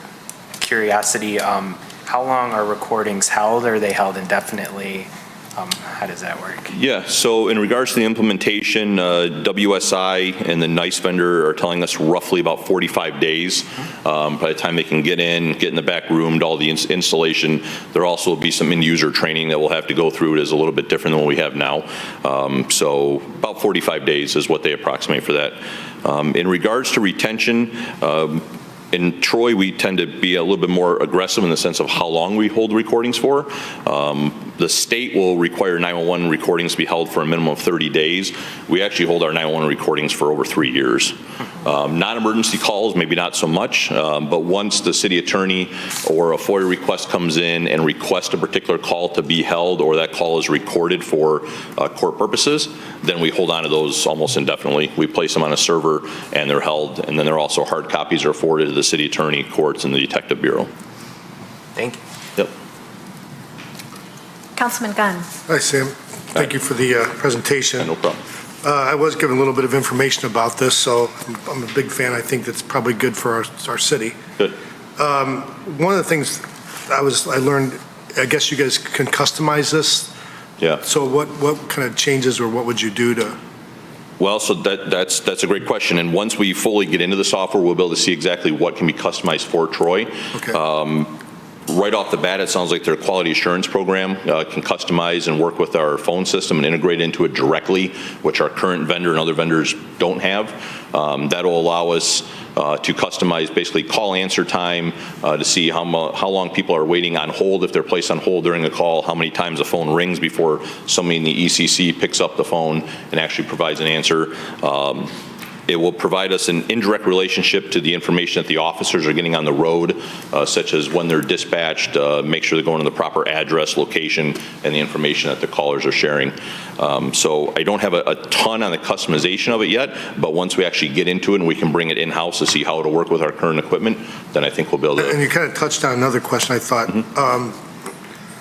curiosity, how long are recordings held? Are they held indefinitely? How does that work? Yeah, so in regards to the implementation, WSI and the NICE vendor are telling us roughly about 45 days. By the time they can get in the back room, do all the installation, there also will be some end user training that we'll have to go through. It is a little bit different than what we have now. So about 45 days is what they approximate for that. In regards to retention, in Troy, we tend to be a little bit more aggressive in the sense of how long we hold recordings for. The state will require 911 recordings to be held for a minimum of 30 days. We actually hold our 911 recordings for over 3 years. Non-emergency calls, maybe not so much, but once the city attorney or a FOIA request comes in and requests a particular call to be held or that call is recorded for court purposes, then we hold on to those almost indefinitely. We place them on a server and they're held, and then they're also hard copies are forwarded to the city attorney, courts, and the detective bureau. Thank you. Yep. Councilman Gunn? Hi, Sam. Thank you for the presentation. Yeah, no problem. I was given a little bit of information about this, so I'm a big fan. I think that's probably good for our city. Good. One of the things I learned, I guess you guys can customize this. Yeah. So what kind of changes or what would you do to? Well, so that's a great question. And once we fully get into the software, we'll be able to see exactly what can be customized for Troy. Okay. Right off the bat, it sounds like their quality assurance program can customize and work with our phone system and integrate into it directly, which our current vendor and other vendors don't have. That'll allow us to customize basically call answer time to see how long people are waiting on hold if they're placed on hold during a call, how many times the phone rings before somebody in the ECC picks up the phone and actually provides an answer. It will provide us an indirect relationship to the information that the officers are getting on the road, such as when they're dispatched, make sure they're going to the proper address, location, and the information that the callers are sharing. So I don't have a ton on the customization of it yet, but once we actually get into it and we can bring it in-house to see how it'll work with our current equipment, then I think we'll be able to. And you kind of touched on another question, I thought.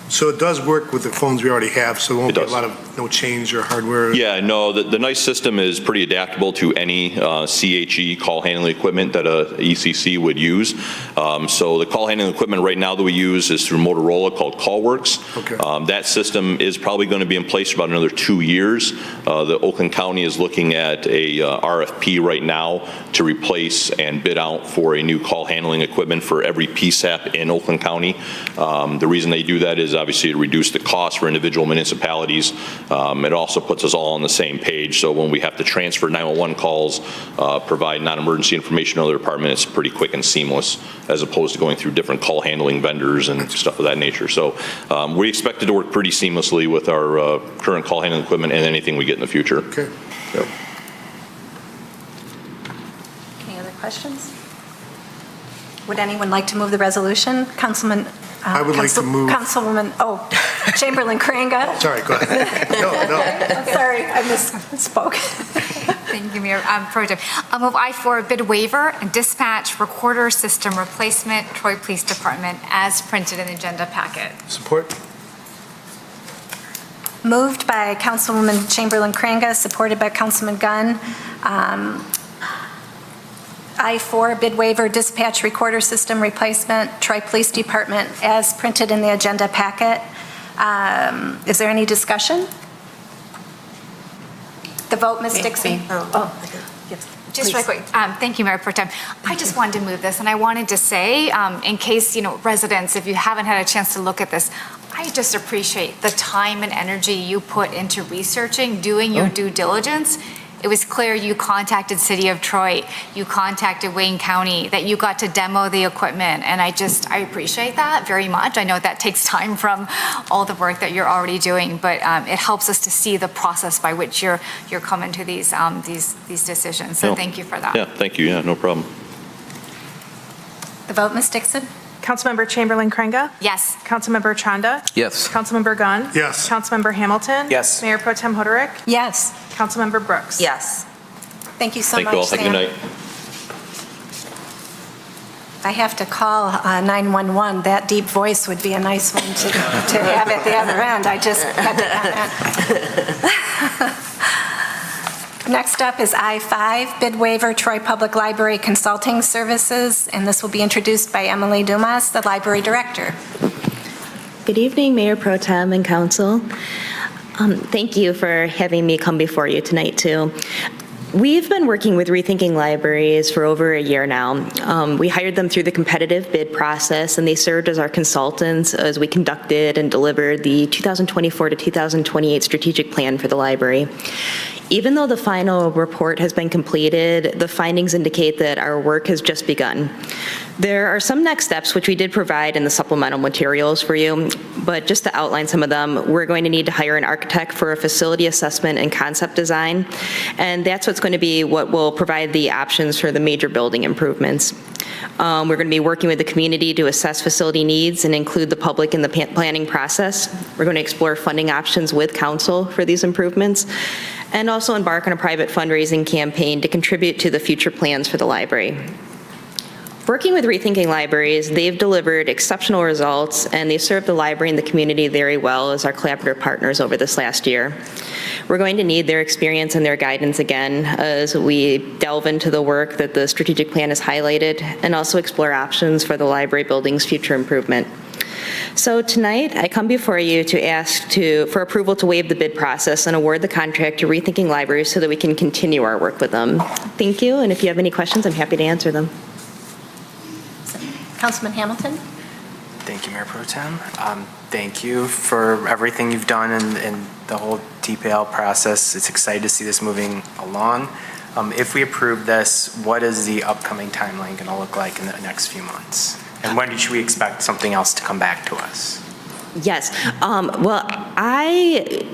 So it does work with the phones we already have, so there won't be a lot of no change or hardware? Yeah, no, the NICE system is pretty adaptable to any CHE call handling equipment that a ECC would use. So the call handling equipment right now that we use is through Motorola called CallWorks. Okay. That system is probably going to be in place for about another 2 years. The Oakland County is looking at a RFP right now to replace and bid out for a new call handling equipment for every PSAP in Oakland County. The reason they do that is obviously to reduce the cost for individual municipalities. It also puts us all on the same page, so when we have to transfer 911 calls, provide non-emergency information to other departments, it's pretty quick and seamless, as opposed to going through different call handling vendors and stuff of that nature. So we expect it to work pretty seamlessly with our current call handling equipment and anything we get in the future. Okay. Yep. Any other questions? Would anyone like to move the resolution? Councilman? I would like to move. Councilwoman, Chamberlain Kranga. Sorry, go ahead. No. Sorry, I misspoke. Thank you, Mayor Pro Tem. I'll move I-4, bid waiver and dispatch recorder system replacement, Troy Police Department, as printed in the agenda packet. Support? Moved by Councilwoman Chamberlain Kranga, supported by Councilman Gunn. I-4, bid waiver, dispatch recorder system replacement, Troy Police Department, as printed in the agenda packet. Is there any The vote, Ms. Dixon. Just really quick, thank you, Mayor Pro Tem. I just wanted to move this, and I wanted to say, in case, residents, if you haven't had a chance to look at this, I just appreciate the time and energy you put into researching, doing your due diligence. It was clear you contacted City of Troy, you contacted Wayne County, that you got to demo the equipment, and I appreciate that very much. I know that takes time from all the work that you're already doing, but it helps us to see the process by which you're coming to these decisions. So thank you for that. Yeah, thank you. Yeah, no problem. The vote, Ms. Dixon. Councilmember Chamberlain Kranga? Yes. Councilmember Chanda? Yes. Councilmember Gunn? Yes. Councilmember Hamilton? Yes. Mayor Pro Tem Hoderick? Yes. Councilmember Brooks? Yes. Thank you so Thank much, you all. Have a good Sam. night. I have to call 911. That deep voice would be a nice one to have at the other end. I just had to comment. Next up is I-5, bid waiver, Troy Public Library Consulting Services, and this will be introduced by Emily Dumas, the library director. Good evening, Mayor Pro Tem and Council. Thank you for having me come before you tonight, too. We've been working with Rethinking Libraries for over a year now. We hired them through the competitive bid process, and they served as our consultants as we conducted and delivered the 2024 to 2028 strategic plan for the library. Even though the final report has been completed, the findings indicate that our work has just begun. There are some next steps which we did provide in the supplemental materials for you, but just to outline some of them, we're going to need to hire an architect for a facility assessment and concept design, and that's what's going to be what will provide the options for the major building improvements. We're going to be working with the community to assess facility needs and include the public in the planning process. We're going to explore funding options with council for these improvements, and also embark on a private fundraising campaign to contribute to the future plans for the library. Working with Rethinking Libraries, they've delivered exceptional results, and they've served the library and the community very well as our collaborative partners over this last year. We're going to need their experience and their guidance again as we delve into the work that the strategic plan has highlighted, and also explore options for the library building's future improvement. So tonight, I come before you to ask for approval to waive the bid process and award the contract to Rethinking Libraries so that we can continue our work with them. Thank you, and if you have any questions, I'm happy to answer them. Councilman Hamilton? Thank you, Mayor Pro Tem. Thank you for everything you've done in the whole TPL process. It's exciting to see this moving along. If we approve this, what is the upcoming timeline going to look like in the next few months? And when should we expect something else to come back to us? Yes. Well, I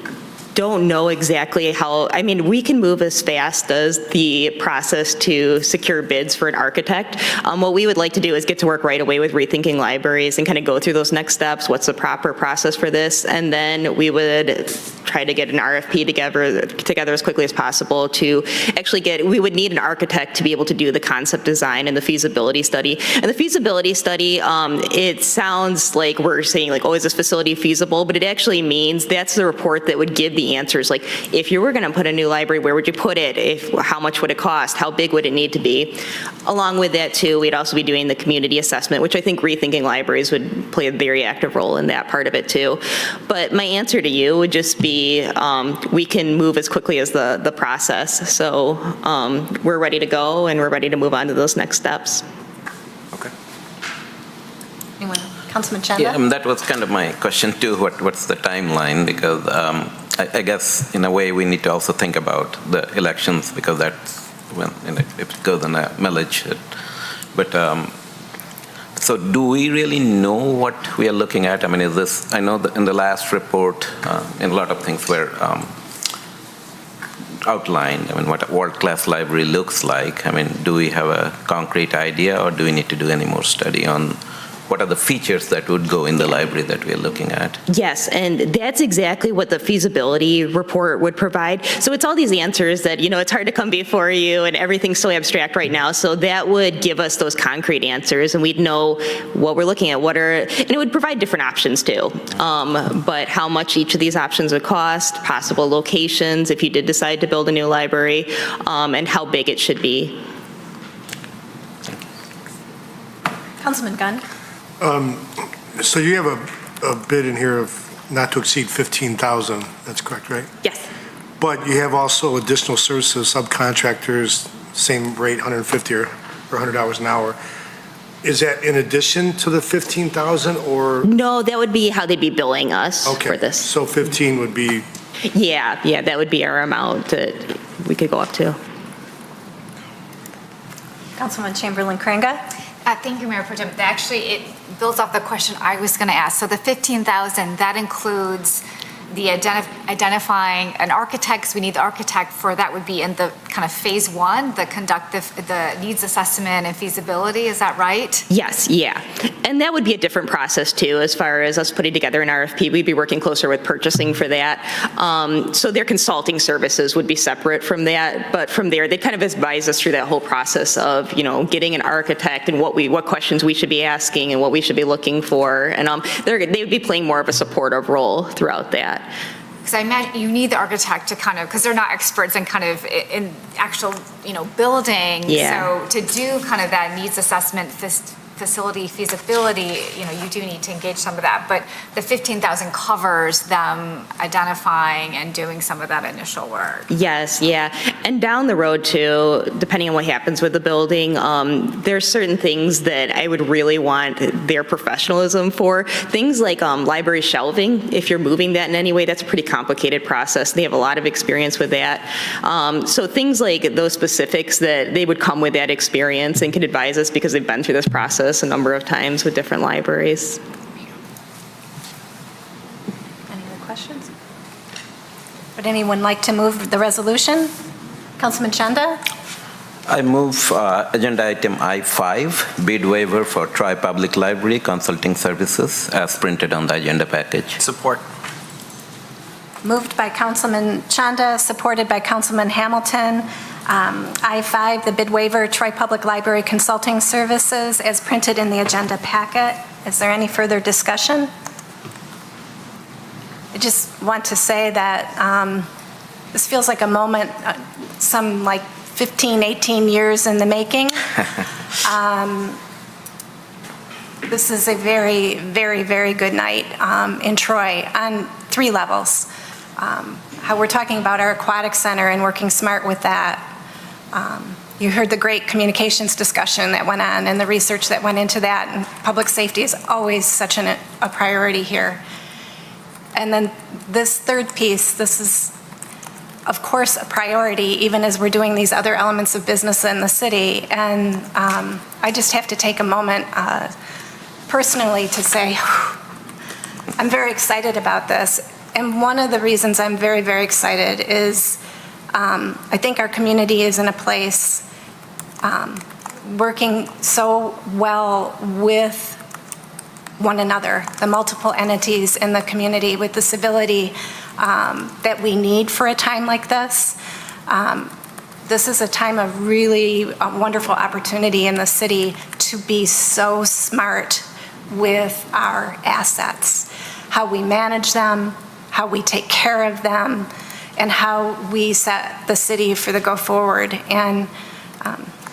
don't know exactly how, I mean, we can move as fast as the process to secure bids for an architect. What we would like to do is get to work right away with Rethinking Libraries and kind of go through those next steps. What's the proper process for this? And then we would try to get an RFP together as quickly as possible to actually we would need an architect to be able to do the concept design and the feasibility study. And the feasibility study, it sounds like we're saying like, oh, is this facility feasible? But it actually means that's the report that would give the answers. Like, if you were going to put a new library, where would you put it? How much would it cost? How big would it need to be? Along with that, too, we'd also be doing the community assessment, which I think Rethinking Libraries would play a very active role in that part of it, too. But my answer to you would just be we can move as quickly as the process. So we're ready to go, and we're ready to move on to those next steps. Okay. Anyone? Councilman Chanda? Yeah, that was kind of my question too. What's the timeline? Because I guess in a way we need to also think about the elections, because that's when if it goes on a millage. But so do we really know what we are looking at? I mean, is this? I know that in the last report, in a lot of things were outlined. I mean, what a world-class library looks like. I mean, do we have a concrete idea, or do we need to do any more study on what are the features that would go in the library that we are looking at? Yes, and that's exactly what the feasibility report would provide. So it's all these answers that, it's hard to come before you, and everything's so abstract right now. So that would give us those concrete answers, and we'd know what we're looking at, and it would provide different options too. But how much each of these options would cost, possible locations if you did decide to build a new library, and how big it should be. Councilman Gunn? So you have a bid in here of not to exceed 15,000, that's correct, right? Yes. But you have also additional services, subcontractors, same rate, 150 or $100 an hour. Is that in addition to the 15,000, or? No, that would be how they'd be billing us for this. So 15 would be? Yeah, that would be our amount that we could go up to. Councilman Chamberlain Crainga? Thank you, Mayor Pro Tem. Actually, it builds off the question I was going to ask. So the 15,000, that includes the identifying an architect. We need the architect for that would be in the kind of phase one, the needs assessment and feasibility. Is that right? Yes, yeah. And that would be a different process too, as far as us putting together an RFP. We'd be working closer with purchasing for that. So their consulting services would be separate from that. But from there, they kind of advise us through that whole process of, getting an architect and what questions we should be asking and what we should be looking for. And they would be playing more of a supportive role throughout that. Because I imagine you need the architect to kind of, because they're not experts in kind of in actual, building. Yeah. So to do kind of that needs assessment, facility feasibility, you do need to engage some of that. But the 15,000 covers them identifying and doing some of that initial work. Yes, yeah. And down the road too, depending on what happens with the building, there's certain things that I would really want their professionalism for. Things like library shelving, if you're moving that in any way, that's a pretty complicated process. They have a lot of experience with that. So things like those specifics that they would come with that experience and could advise us because they've been through this process a number of times with different libraries. Any other questions? Would anyone like to move the resolution? Councilman Chanda? I move agenda item I5, bid waiver for Troy Public Library consulting services as printed on the agenda package. Support. Moved by Councilman Chanda, supported by Councilman Hamilton. I5, the bid waiver, Troy Public Library Consulting Services, as printed in the agenda packet. Is there any further discussion? I just want to say that this feels like a moment, some like 15, 18 years in the making. This is a very, very, very good night in Troy on 3 levels. How we're talking about our aquatic center and working smart with that. You heard the great communications discussion that went on and the research that went into that, and public safety is always such a priority here. And then this third piece, this is, of course, a priority even as we're doing these other elements of business in the city. And I just have to take a moment personally to say, I'm very excited about this. And one of the reasons I'm very, very excited is I think our community is in a place working so well with one another, the multiple entities in the community, with the civility that we need for a time like this. This is a time of really wonderful opportunity in the city to be so smart with our assets, how we manage them, how we take care of them, and how we set the city for the go forward. And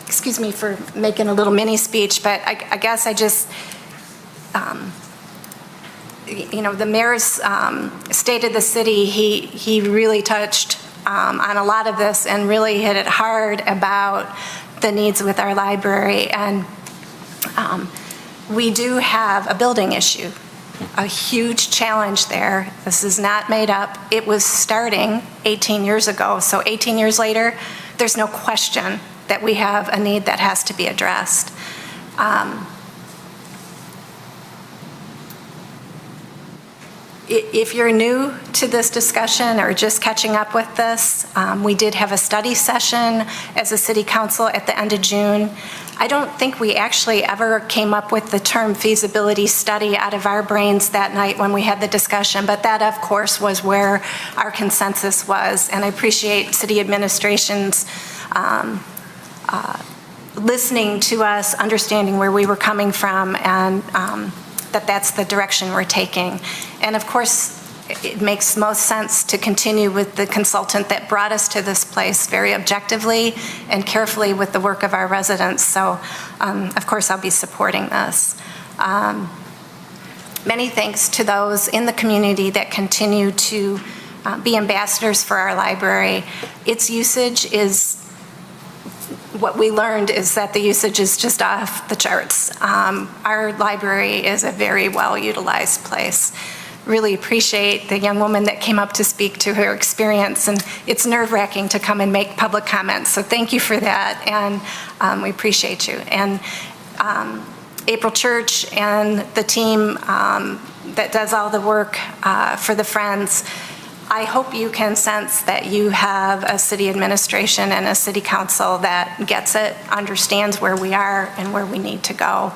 excuse me for making a little mini speech, but I guess I just, the mayor's State of the City, he really touched on a lot of this and really hit it hard about the needs with our library. And we do have a building issue, a huge challenge there. This is not made up. It was starting 18 years ago. So 18 years later, there's no question that we have a need that has to be addressed. If you're new to this discussion or just catching up with this, we did have a study session as a city council at the end of June. I don't think we actually ever came up with the term feasibility study out of our brains that night when we had the discussion, but that of course was where our consensus was. And I appreciate city administration's listening to us, understanding where we were coming from, and that's the direction we're taking. And of course, it makes most sense to continue with the consultant that brought us to this place very objectively and carefully with the work of our residents. So, of course, I'll be supporting this. Many thanks to those in the community that continue to be ambassadors for our library. Its usage is, what we learned is that the usage is just off the charts. Our library is a very well-utilized place. Really appreciate the young woman that came up to speak to her experience, and it's nerve-wracking to come and make public comments, so thank you for that, and we appreciate you. And April Church and the team that does all the work for the Friends, I hope you can sense that you have a city administration and a city council that gets it, understands where we are and where we need to go.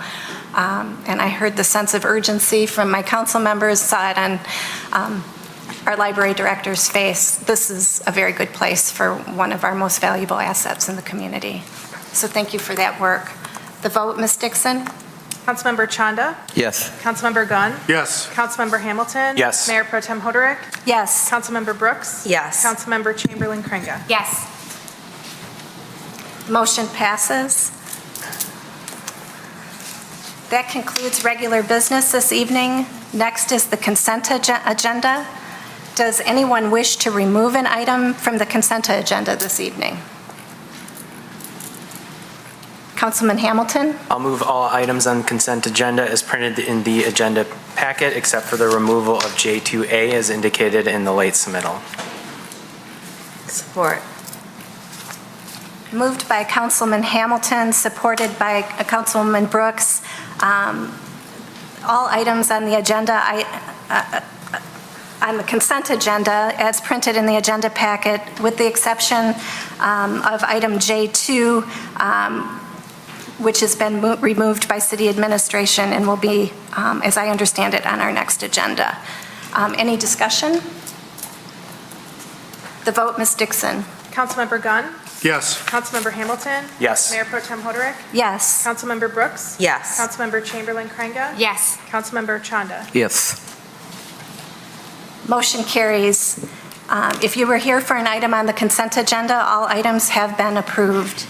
And I heard the sense of urgency from my council members, saw it on our library director's face. This is a very good place for one of our most valuable assets in the community. So thank you for that work. The vote, Ms. Dixon? Councilmember Chanda? Yes. Councilmember Gunn? Yes. Councilmember Hamilton? Yes. Mayor Pro Tem Hoderick? Yes. Councilmember Brooks? Yes. Councilmember Chamberlain Craig? Yes. Motion passes. That concludes regular business this evening. Next is the consent agenda. Does anyone wish to remove an item from the consent agenda this evening? Councilman Hamilton? I'll move all items on consent agenda as printed in the agenda packet, except for the removal of J2A as indicated in the late submittal. Support. Moved by Councilman Hamilton, supported by Councilwoman Brooks. All items on the agenda, on the consent agenda, as printed in the agenda packet, with the exception of item J2, which has been removed by city administration and will be, as I understand it, on our next agenda. Any discussion? The vote, Ms. Dixon. Councilmember Gunn? Yes. Councilmember Hamilton? Yes. Mayor Pro Tem Hoderick? Yes. Councilmember Brooks? Yes. Councilmember Chamberlain Craig? Yes. Councilmember Chanda? Yes. Motion carries. If you were here for an item on the consent agenda, all items have been approved,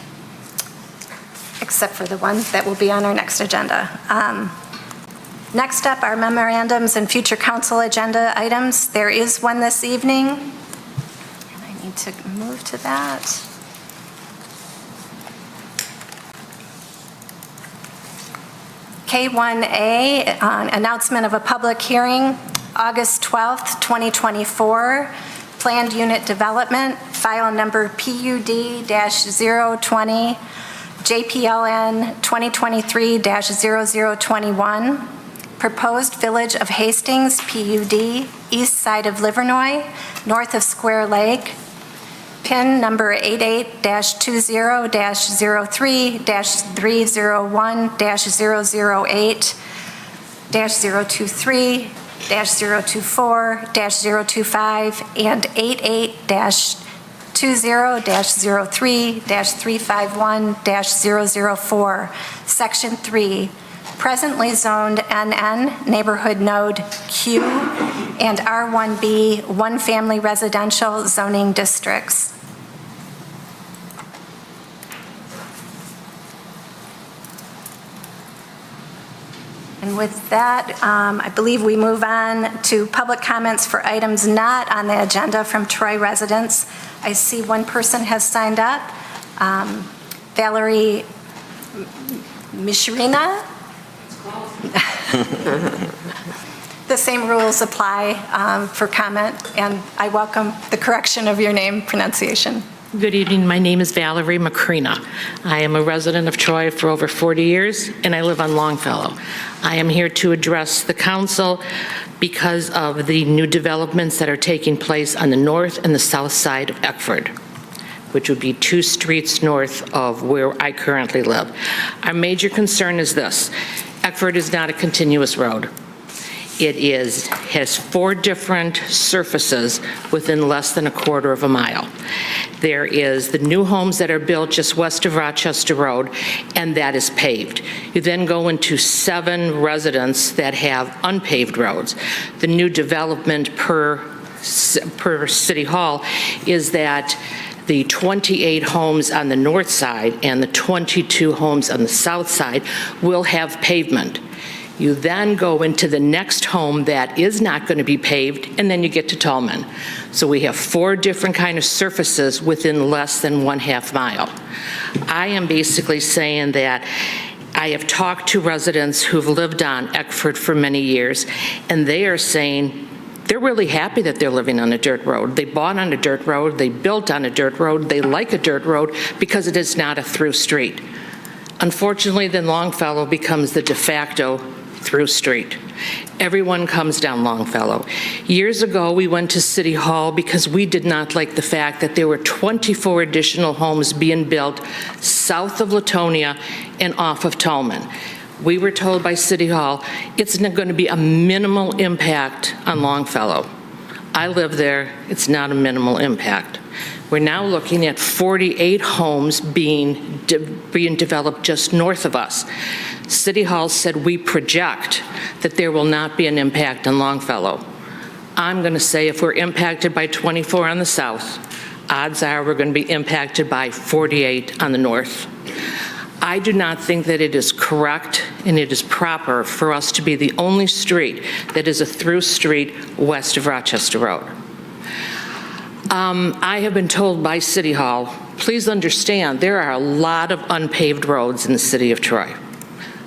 except for the one that will be on our next agenda. Next up are memorandums and future council agenda items. There is one this evening, and I need to move to that. K1A, announcement of a public hearing, August 12th, 2024, planned unit development, file number PUD-020, JPLN 2023-0021, proposed Village of Hastings, PUD, east side of Livernois, north of Square Lake, PIN number 88-20-03-008-023, 024-025, and 88-20-03-351-004, Section 3, presently zoned NN, Neighborhood Node Q, and R1B, one-family residential zoning districts. And with that, I believe we move on to public comments for items not on the agenda from Troy residents. I see one person has signed up. Valerie Mishirina? The same rules apply for comment, and I welcome the correction of your name pronunciation. Good evening. My name is Valerie Macrina. I am a resident of Troy for over 40 years, and I live on Longfellow. I am here to address the council because of the new developments that are taking place on the north and the south side of Eckford, which would be 2 streets north of where I currently live. Our major concern is this. Eckford is not a continuous road. It has 4 different surfaces within less than a quarter of a mile. There is the new homes that are built just west of Rochester Road, and that is paved. You then go into 7 residents that have unpaved roads. The new development per City Hall is that the 28 homes on the north side and the 22 homes on the south side will have pavement. You then go into the next home that is not going to be paved, and then you get to Tallman. So we have 4 different kind of surfaces within less than 1/2 mile. I am basically saying that I have talked to residents who've lived on Eckford for many years, and they are saying they're really happy that they're living on a dirt road. They bought on a dirt road, they built on a dirt road, they like a dirt road because it is not a through street. Unfortunately, then Longfellow becomes the de facto through street. Everyone comes down Longfellow. Years ago, we went to City Hall because we did not like the fact that there were 24 additional homes being built south of Latonia and off of Tallman. We were told by City Hall it's going to be a minimal impact on Longfellow. I live there, it's not a minimal impact. We're now looking at 48 homes being developed just north of us. City Hall said we project that there will not be an impact on Longfellow. I'm going to say if we're impacted by 24 on the south, odds are we're going to be impacted by 48 on the north. I do not think that it is correct and it is proper for us to be the only street that is a through street west of Rochester Road. I have been told by City Hall, please understand, there are a lot of unpaved roads in the city of Troy.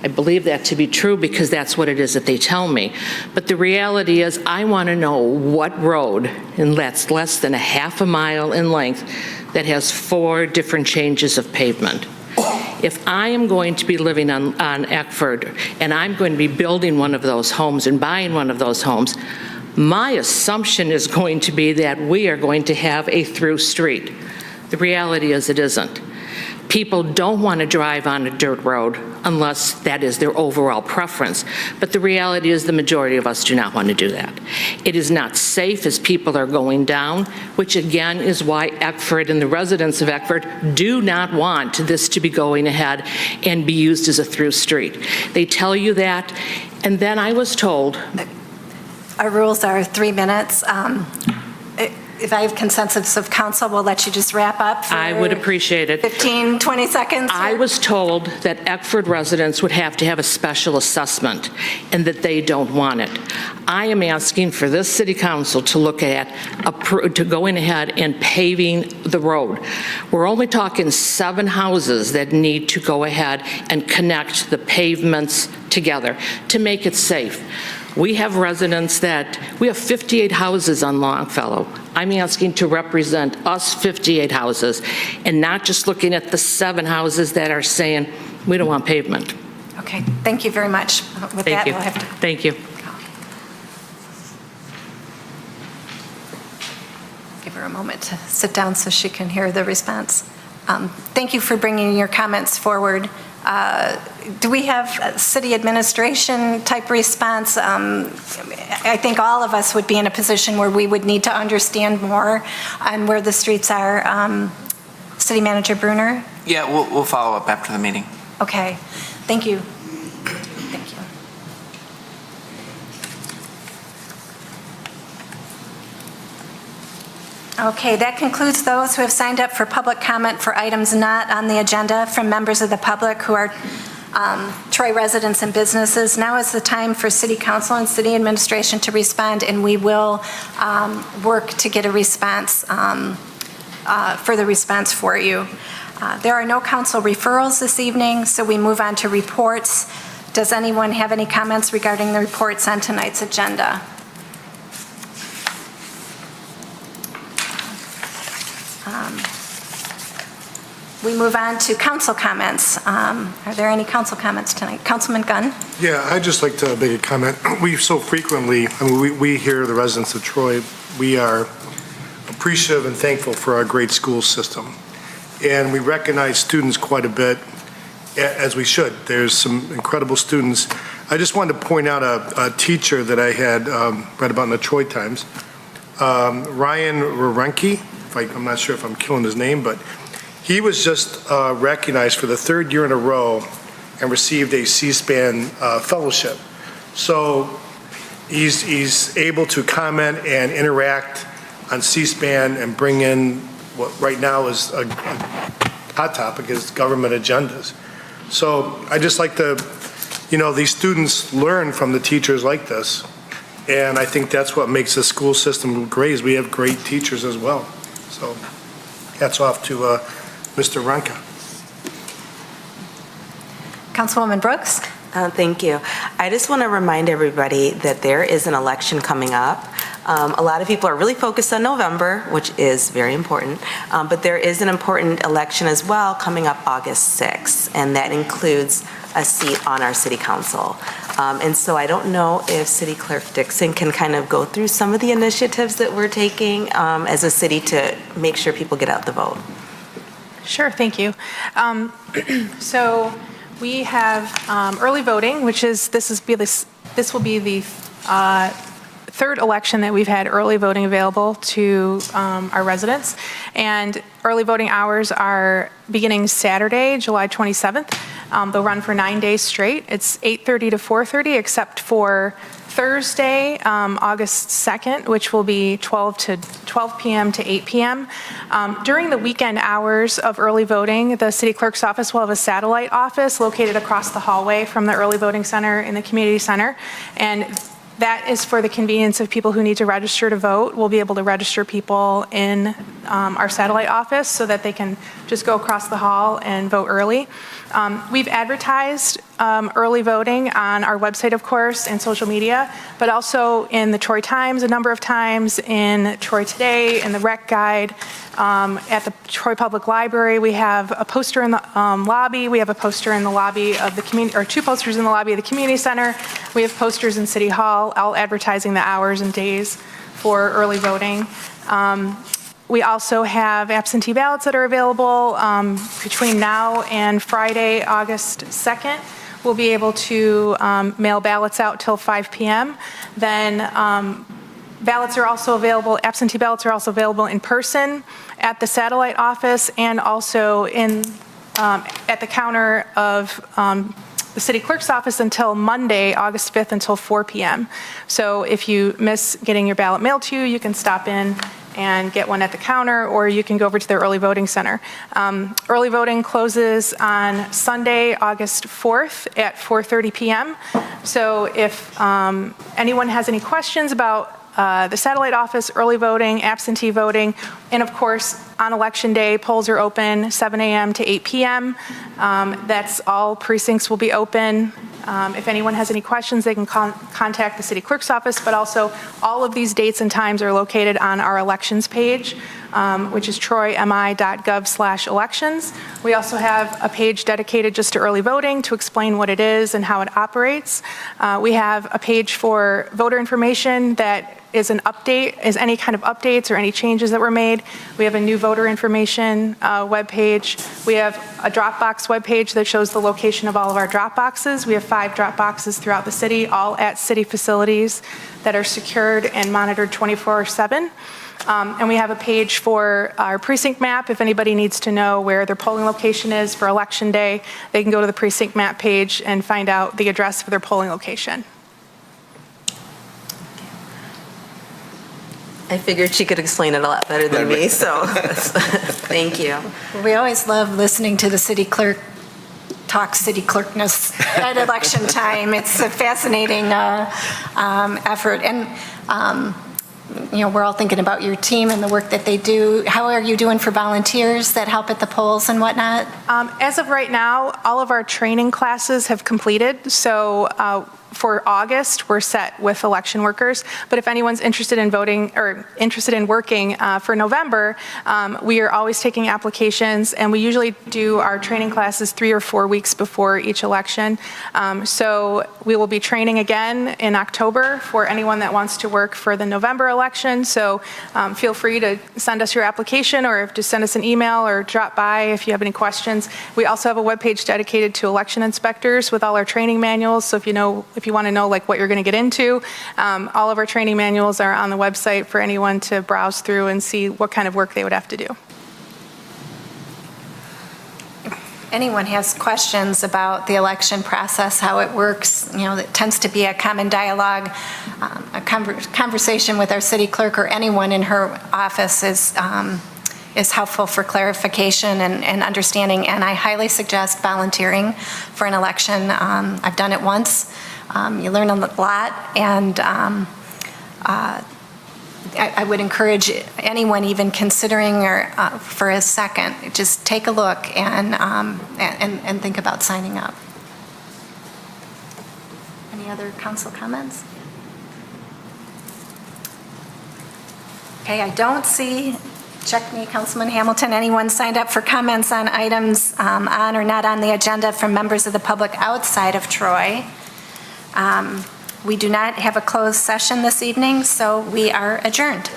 I believe that to be true because that's what it is that they tell me. But the reality is I want to know what road, and that's less than 1/2 mile in length, that has 4 different changes of pavement. If I am going to be living on Eckford and I'm going to be building one of those homes and buying one of those homes, my assumption is going to be that we are going to have a through street. The reality is it isn't. People don't want to drive on a dirt road unless that is their overall preference. But the reality is the majority of us do not want to do that. It is not safe as people are going down, which again is why Eckford and the residents of Eckford do not want this to be going ahead and be used as a through street. They tell you that, and then I was told. Our rules are 3 minutes. If I have consensus of council, we'll let you just wrap up. I would appreciate it. 15, 20 seconds. I was told that Eckford residents would have to have a special assessment and that they don't want it. I am asking for this city council to look at, to going ahead and paving the road. We're only talking 7 houses that need to go ahead and connect the pavements together to make it safe. We have residents we have 58 houses on Longfellow. I'm asking to represent us 58 houses and not just looking at the 7 houses that are saying, we don't want pavement. Okay, thank you very much. With Thank that, you. we'll have to Thank you. give her a moment to sit down so she can hear the response. Thank you for bringing your comments forward. Do we have a city administration type response? I think all of us would be in a position where we would need to understand more on where the streets are. City Manager Brunner? Yeah, we'll follow up after the meeting. Okay, thank you. Thank you. Okay, that concludes those who have signed up for public comment for items not on the agenda from members of the public who are Troy residents and businesses. Now is the time for City Council and City Administration to respond, and we will work to get a response, further response for you. There are no council referrals this evening, so we move on to reports. Does anyone have any comments regarding the reports on tonight's agenda? We move on to council comments. Are there any council comments tonight? Councilman Gunn? Yeah, I'd just like to make a comment. We so frequently, we here, the residents of Troy, we are appreciative and thankful for our great school system. And we recognize students quite a bit, as we should. There's some incredible students. I just wanted to point out a teacher that I had read about in the Troy Times, Ryan Warenke. I'm not sure if I'm killing his name, but he was just recognized for the third year in a row and received a C-SPAN fellowship. So he's able to comment and interact on C-SPAN and bring in what right now is a hot topic is government agendas. So I just like to, these students learn from the teachers like this. And I think that's what makes the school system great is we have great teachers as well. So hats off to Mr. Ranka. Councilwoman Brooks? Thank you. I just want to remind everybody that there is an election coming up. A lot of people are really focused on November, which is very important, but there is an important election as well coming up August 6th, and that includes a seat on our city council. And so I don't know if City Clerk Dixon can kind of go through some of the initiatives that we're taking as a city to make sure people get out the vote. Sure, thank you. So we have early voting, which is this will be the third election that we've had early voting available to our residents. And early voting hours are beginning Saturday, July 27th. They'll run for 9 days straight. It's 8:30 to 4:30, except for Thursday, August 2nd, which will be 12 p.m. to 8 p.m. During the weekend hours of early voting, the city clerk's office will have a satellite office located across the hallway from the early voting center in the community center. And that is for the convenience of people who need to register to vote. We'll be able to register people in our satellite office so that they can just go across the hall and vote early. We've advertised early voting on our website, of course, and social media, but also in the Troy Times a number of times, in Troy Today, in the Rec Guide, at the Troy Public Library. We have a poster in the lobby. We have a poster in the lobby of the community, or two posters in the lobby of the community center. We have posters in City Hall, all advertising the hours and days for early voting. We also have absentee ballots that are available between now and Friday, August 2nd. We'll be able to mail ballots out till 5 p.m. Then ballots are also available, absentee ballots are also available in person at the satellite office and also at the counter of the city clerk's office until Monday, August 5th, until 4 p.m. So if you miss getting your ballot mailed to you, you can stop in and get one at the counter, or you can go over to the early voting center. Early voting closes on Sunday, August 4th at 4:30 p.m. So if anyone has any questions about the satellite office, early voting, absentee voting, and of course, on election day, polls are open 7 a.m. to 8 p.m. That's all precincts will be open. If anyone has any questions, they can contact the city clerk's office, but also all of these dates and times are located on our elections page, which is troymi.gov/elections. We also have a page dedicated just to early voting to explain what it is and how it operates. We have a page for voter information that is an update, is any kind of updates or any changes that were made. We have a new voter information webpage. We have a Dropbox webpage that shows the location of all of our drop boxes. We have 5 drop boxes throughout the city, all at city facilities that are secured and monitored 24/7. And we have a page for our precinct map. If anybody needs to know where their polling location is for Election Day, they can go to the precinct map page and find out the address for their polling location. I figured she could explain it a lot better than me, so thank you. We always love listening to the city clerk talk city clerkness at election time. It's a fascinating effort. And, we're all thinking about your team and the work that they do. How are you doing for volunteers that help at the polls and whatnot? As of right now, all of our training classes have completed. So for August, we're set with election workers. But if anyone's interested in voting or interested in working for November, we are always taking applications, and we usually do our training classes 3 or 4 weeks before each election. So we will be training again in October for anyone that wants to work for the November election. So feel free to send us your application, or just send us an email or drop by if you have any questions. We also have a webpage dedicated to election inspectors with all our training manuals. So if you want to know like what you're going to get into, all of our training manuals are on the website for anyone to browse through and see what kind of work they would have to do. Anyone has questions about the election process, how it works, that tends to be a common dialogue, a conversation with our city clerk or anyone in her office is helpful for clarification and understanding, and I highly suggest volunteering for an election. I've done it once. You learn a lot, and I would encourage anyone even considering for a second, just take a look and think about signing up. Any other council comments? Okay, I don't see, check me, Councilman Hamilton, anyone signed up for comments on items on or not on the agenda from members of the public outside of Troy. We do not have a closed session this evening, so we are adjourned.